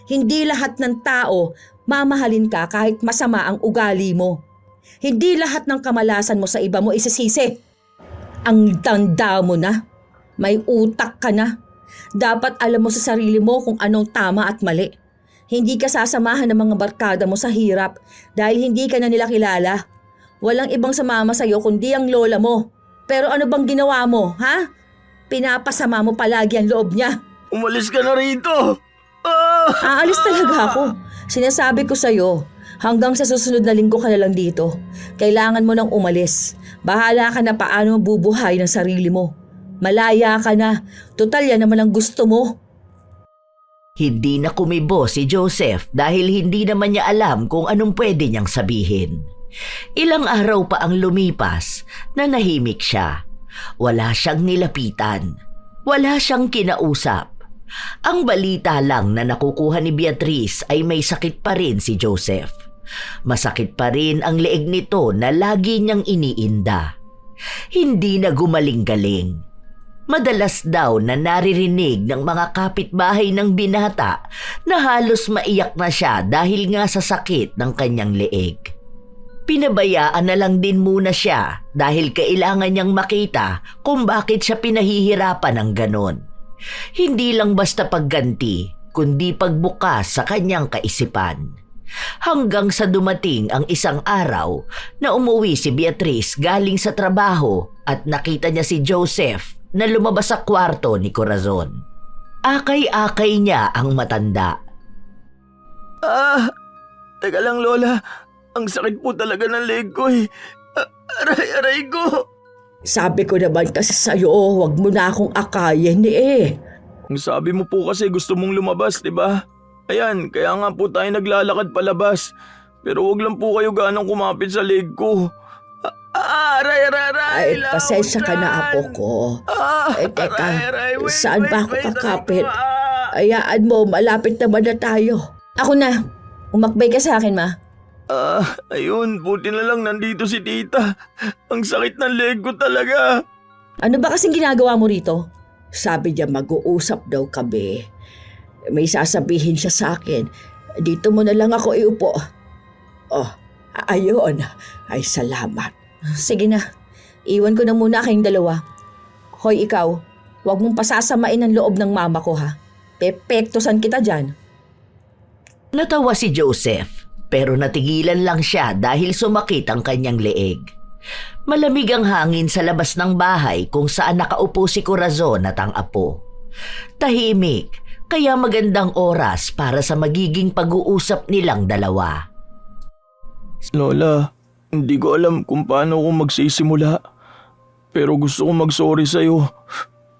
Hindi lahat ng tao mamahalin ka kahit masama ang ugali mo. Hindi lahat ng kamalasan mo sa iba mo isisisi. Ang tanda mo na. May utak ka na. Dapat alam mo sa sarili mo kung anong tama at mali. Hindi ka sasamahan ng mga barkada mo sa hirap dahil hindi ka na nila kilala. Walang ibang sumama sa'yo kundi ang lola mo. Pero ano bang ginawa mo, ha? Pinapasama mo palagi ang loob niya. Umalis ka na rito. Aalis talaga ako. Sinasabi ko sa'yo, hanggang sa susunod na linggo ka na lang dito. Kailangan mo nang umalis. Bahala ka na paano bubuhay ng sarili mo. Malaya ka na. Total yan naman ang gusto mo. Hindi na kumibo si Joseph dahil hindi naman niya alam kung anong pwede niyang sabihin. Ilang araw pa ang lumipas na nahimik siya. Wala siyang nilapitan. Wala siyang kinausap. Ang balita lang na nakukuha ni Beatrice ay may sakit pa rin si Joseph. Masakit pa rin ang leeg nito na lagi niyang iniinda. Hindi na gumaling-galing. Madalas daw na naririnig ng mga kapitbahay ng binata na halos maiyak na siya dahil nga sa sakit ng kanyang leeg. Pinabayaan na lang din muna siya dahil kailangan niyang makita kung bakit siya pinahihirapan ng ganon. Hindi lang basta pagganti, kundi pagbukas sa kanyang kaisipan. Hanggang sa dumating ang isang araw na umuwi si Beatrice galing sa trabaho at nakita niya si Joseph na lumabas sa kwarto ni Corazon. Akay-akay niya ang matanda. Teka lang lola. Ang sakit po talaga ng leg ko eh. Aray ko. Sabi ko naman kasi sa'yo, huwag mo na akong akayin eh. Ang sabi mo po kasi gusto mong lumabas, di ba? Ayan, kaya nga po tayo naglalakad palabas. Pero wag lang po kayo ganong kumapit sa leg ko. Aray. Ay, pasensya ka na, apo ko. Teka, saan ba ako kakapit? Ayaan mo, malapit naman na tayo. Ako na, umakbay ka sa akin, ma. Ayun, buti na lang nandito si tita. Ang sakit ng leg ko talaga. Ano ba kasing ginagawa mo rito? Sabi niya mag-uusap daw kami. May sasabihin siya sa akin. Dito mo na lang ako iupo. Oh, ayun. Ay, salamat. Sige na. Iwan ko na muna kayong dalawa. Hoy, ikaw. Huwag mong pasasamain ang loob ng mama ko, ha? Pepektosan kita dyan. Natawa si Joseph, pero natigilan lang siya dahil sumakit ang kanyang leeg. Malamig ang hangin sa labas ng bahay kung saan nakaupo si Corazon at ang apo. Tahimik, kaya magandang oras para sa magiging pag-uusap nilang dalawa. Lola, hindi ko alam kung paano ako magsisimula. Pero gusto kong mag-sorry sa'yo.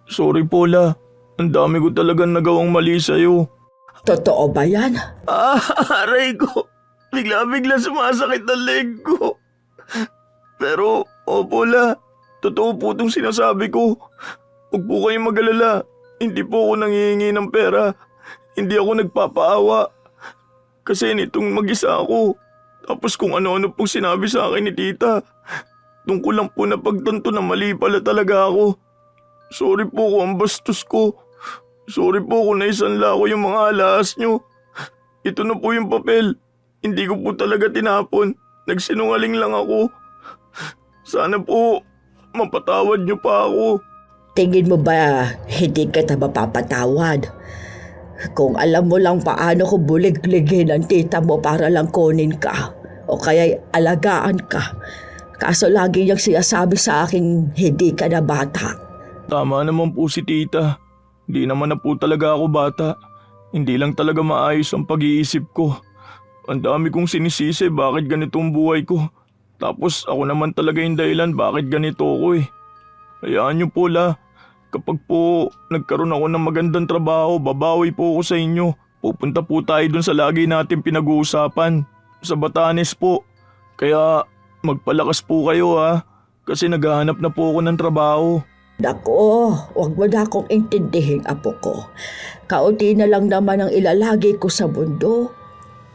Sorry po, La. Ang dami ko talagang nagawang mali sa'yo. Totoo ba yan? Aray ko. Bigla-bigla sumasakit ang leg ko. Pero, opo, La. Totoo po itong sinasabi ko. Huwag po kayong mag-alala. Hindi po ako nanghihingi ng pera. Hindi ako nagpapaawa. Kasi nitong mag-isa ako. Tapos kung ano-ano pong sinabi sa akin ni tita. Doon ko lang po napagtanto na mali pala talaga ako. Sorry po kung ang bastos ko. Sorry po kung naisanla ko yung mga alas nyo. Ito na po yung papel. Hindi ko po talaga tinapon. Nagsinungaling lang ako. Sana po mapatawad nyo pa ako. Tingin mo ba hindi kita mapapatawad? Kung alam mo lang paano ko bulig-ligin ang tita mo para lang kunin ka o kaya alagaan ka. Kaso lagi niyang sinasabi sa akin hindi ka na bata. Tama naman po si tita. Hindi naman na po talaga ako bata. Hindi lang talaga maayos ang pag-iisip ko. Ang dami kong sinisisi bakit ganitong buhay ko. Tapos ako naman talaga yung dahilan bakit ganito ako eh. Hayaan niyo po, La. Kapag po nagkaroon ako ng magandang trabaho, babawi po ako sa inyo. Pupunta po tayo dun sa lagi natin pinag-uusapan. Sa Batanes po. Kaya magpalakas po kayo ha. Kasi naghahanap na po ako ng trabaho. Nako, huwag mo na akong intindihin, apo ko. Kaunti na lang naman ang ilalagay ko sa mundo.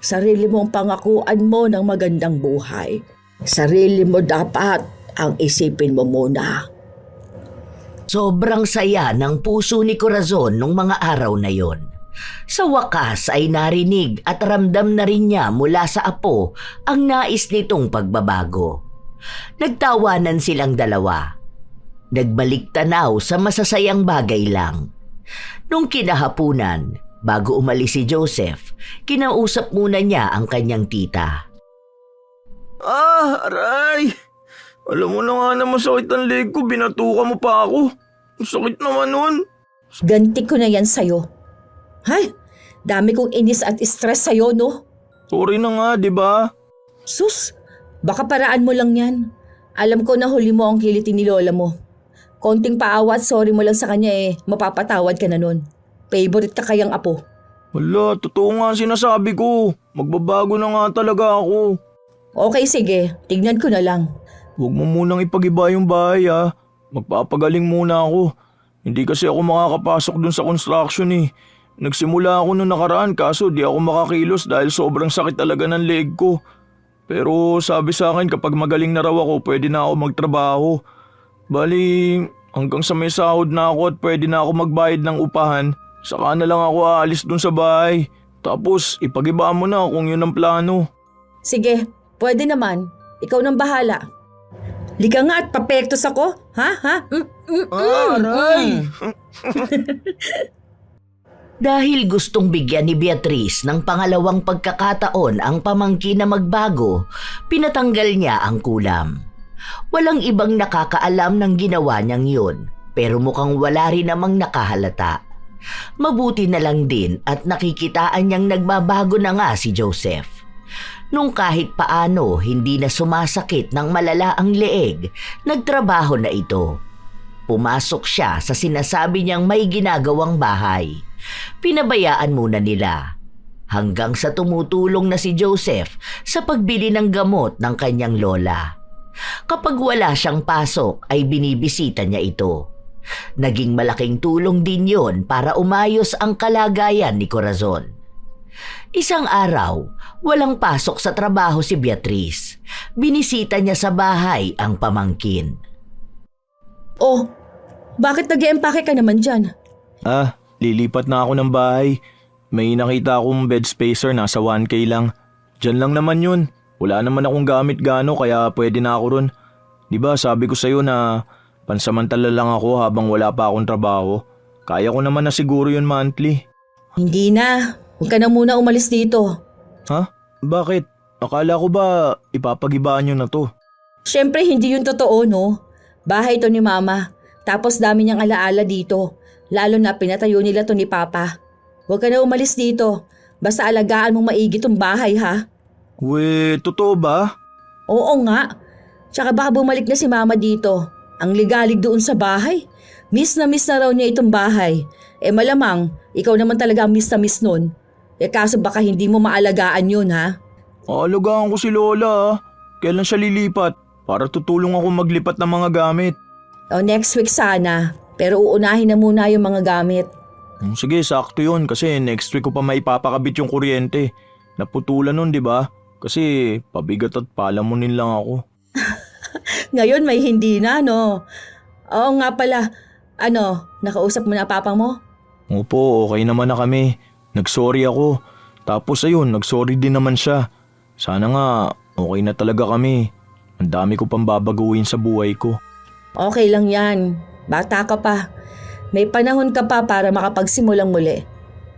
Sarili mong pangakuan mo ng magandang buhay. Sarili mo dapat ang isipin mo muna. Sobrang saya ng puso ni Corazon nung mga araw na yon. Sa wakas ay narinig at ramdam na rin niya mula sa apo ang nais nitong pagbabago. Nagtawanan silang dalawa. Nagbalik tanaw sa masasayang bagay lang. Nung kinahapunan, bago umalis si Joseph, kinausap muna niya ang kanyang tita. Aray! Alam mo na nga na masakit ang leg ko, binatuka mo pa ako. Ang sakit naman nun. Ganti ko na yan sa'yo. Hay, dami kong inis at stress sa'yo, no? Sorry na nga, di ba? Sus, baka paraan mo lang yan. Alam ko na huli mo ang kilitin ni lola mo. Konting paawa at sorry mo lang sa kanya mapapatawad ka na nun. Favorite ka kayang apo. Wala, totoo nga sinasabi ko. Magbabago na nga talaga ako. Okay, sige. Tignan ko na lang. Huwag mo munang ipag-iba yung bahay ha. Magpapagaling muna ako. Hindi kasi ako makakapasok dun sa construction eh. Nagsimula ako nung nakaraan kaso di ako makakilos dahil sobrang sakit talaga ng leg ko. Pero sabi sa akin kapag magaling na raw ako pwede na ako magtrabaho. Bali hanggang sa may sahod na ako at pwede na ako magbayad ng upahan. Saka na lang ako aalis dun sa bahay. Tapos ipag-iba mo na kung yun ang plano. Sige, pwede naman. Ikaw nang bahala. Liga nga at papektos ako. Ha? Aray! Dahil gustong bigyan ni Beatrice ng pangalawang pagkakataon ang pamangkin na magbago, pinatanggal niya ang kulam. Walang ibang nakakaalam ng ginawa niyang yun, pero mukhang wala rin namang nakahalata. Mabuti na lang din at nakikitaan niyang nagbabago na nga si Joseph. Nung kahit paano hindi na sumasakit ng malala ang leeg, nagtrabaho na ito. Pumasok siya sa sinasabi niyang may ginagawang bahay. Pinabayaan muna nila. Hanggang sa tumutulong na si Joseph sa pagbili ng gamot ng kanyang lola. Kapag wala siyang pasok ay binibisita niya ito. Naging malaking tulong din yon para umayos ang kalagayan ni Corazon. Isang araw, walang pasok sa trabaho si Beatrice. Binisita niya sa bahay ang pamangkin. Oh, bakit nag-e-empake ka naman dyan? Lilipat na ako ng bahay. may nakita akong bed spacer, nasa 1K lang. Diyan lang naman yun. Wala naman akong gamit gano kaya pwede na ako ron. Diba sabi ko sa'yo na pansamantala lang ako habang wala pa akong trabaho. Kaya ko naman na siguro yun monthly. Hindi na. Huwag ka na muna umalis dito. Ha? Bakit? Akala ko ba ipapagibaan nyo na to? Siyempre, hindi yun totoo, no? Bahay to ni Mama. Tapos dami niyang alaala dito. Lalo na pinatayo nila to ni Papa. Huwag ka na umalis dito. Basta alagaan mong maigi tong bahay, ha? Totoo ba? Oo nga. Tsaka baka bumalik na si Mama dito. Ang ligalig doon sa bahay. Miss na raw niya itong bahay. Malamang, ikaw naman talaga ang miss na miss nun. Kaso baka hindi mo maalagaan yun, ha? Aalagaan ko si Lola ah. Kailan siya lilipat? Para tutulong ako maglipat ng mga gamit. Next week sana. Pero uunahin na muna yung mga gamit. Sige, sakto yun kasi next week ko pa maipapakabit yung kuryente. Naputulan nun, di ba? Kasi pabigat at palamunin lang ako. Ngayon may hindi na, no? Oo nga pala. Nakausap mo na papa mo? Opo, okay naman na kami. Nagsorry ako. Tapos ayun, nagsorry din naman siya. Sana nga, okay na talaga kami. Ang dami ko pang babaguhin sa buhay ko. Okay lang yan. Bata ka pa. May panahon ka pa para makapagsimulang muli.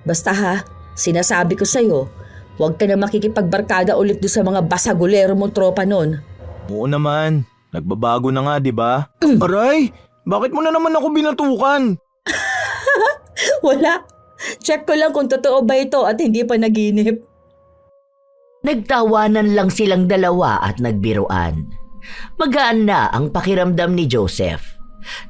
Basta ha, sinasabi ko sa'yo, huwag ka na makikipagbarkada ulit doon sa mga basagulero mong tropa nun. Oo naman, nagbabago na nga, di ba? Aray, bakit mo na naman ako binatukan? Wala. Check ko lang kung totoo ba ito at hindi pa naginip. Nagtawanan lang silang dalawa at nagbiruan. Magaan na ang pakiramdam ni Joseph.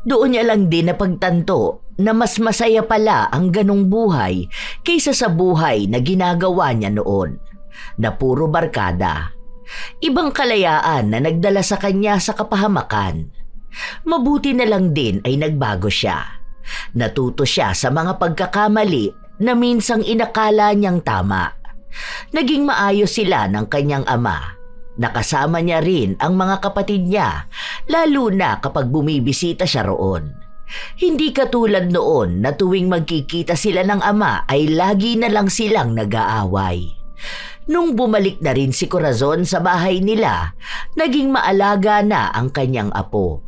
Doon niya lang din napagtanto na mas masaya pala ang ganong buhay kaysa sa buhay na ginagawa niya noon, na puro barkada. Ibang kalayaan na nagdala sa kanya sa kapahamakan. Mabuti na lang din ay nagbago siya. Natuto siya sa mga pagkakamali na minsang inakala niyang tama. Naging maayos sila ng kanyang ama. Nakasama niya rin ang mga kapatid niya, lalo na kapag bumibisita siya roon. Hindi katulad noon na tuwing magkikita sila ng ama ay lagi na lang silang nag-aaway. Nung bumalik na rin si Corazon sa bahay nila, naging maalaga na ang kanyang apo.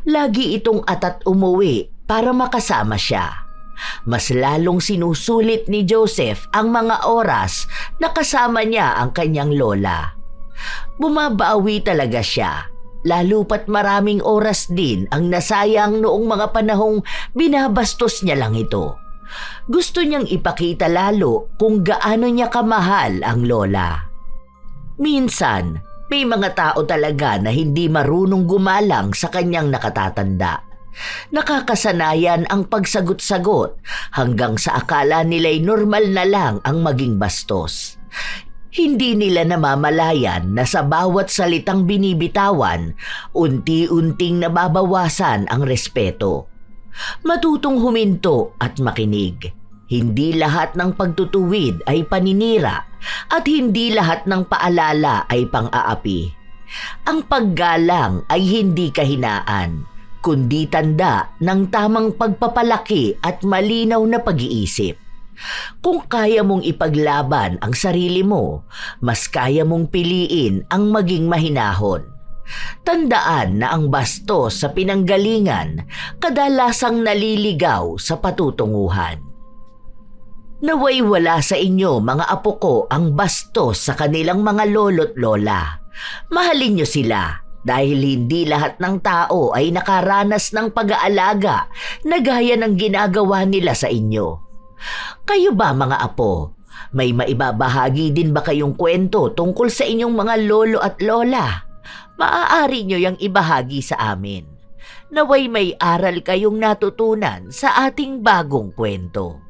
Lagi itong atat umuwi para makasama siya. Mas lalong sinusulit ni Joseph ang mga oras na kasama niya ang kanyang lola. Bumabawi talaga siya, lalo pat maraming oras din ang nasayang noong mga panahong binabastos niya lang ito. Gusto niyang ipakita lalo kung gaano niya kamahal ang lola. Minsan, may mga tao talaga na hindi marunong gumalang sa kanyang nakatatanda. Nakakasanayan ang pagsagot-sagot hanggang sa akala nila'y normal na lang ang maging bastos. Hindi nila namamalayan na sa bawat salitang binibitawan, unti-unting nababawasan ang respeto. Matutong huminto at makinig. Hindi lahat ng pagtutuwid ay paninira at hindi lahat ng paalala ay pang-aapi. Ang paggalang ay hindi kahinaan, kundi tanda ng tamang pagpapalaki at malinaw na pag-iisip. Kung kaya mong ipaglaban ang sarili mo, mas kaya mong piliin ang maging mahinahon. Tandaan na ang bastos sa pinanggalingan kadalasang naliligaw sa patutunguhan. Naway wala sa inyo mga apo ko ang bastos sa kanilang mga lolo't lola. Mahalin niyo sila. Dahil hindi lahat ng tao ay nakaranas ng pag-aalaga na gaya ng ginagawa nila sa inyo. Kayo ba mga apo, may maibabahagi din ba kayong kwento tungkol sa inyong mga lolo at lola? Maaari nyo yang ibahagi sa amin. Naway may aral kayong natutunan sa ating bagong kwento.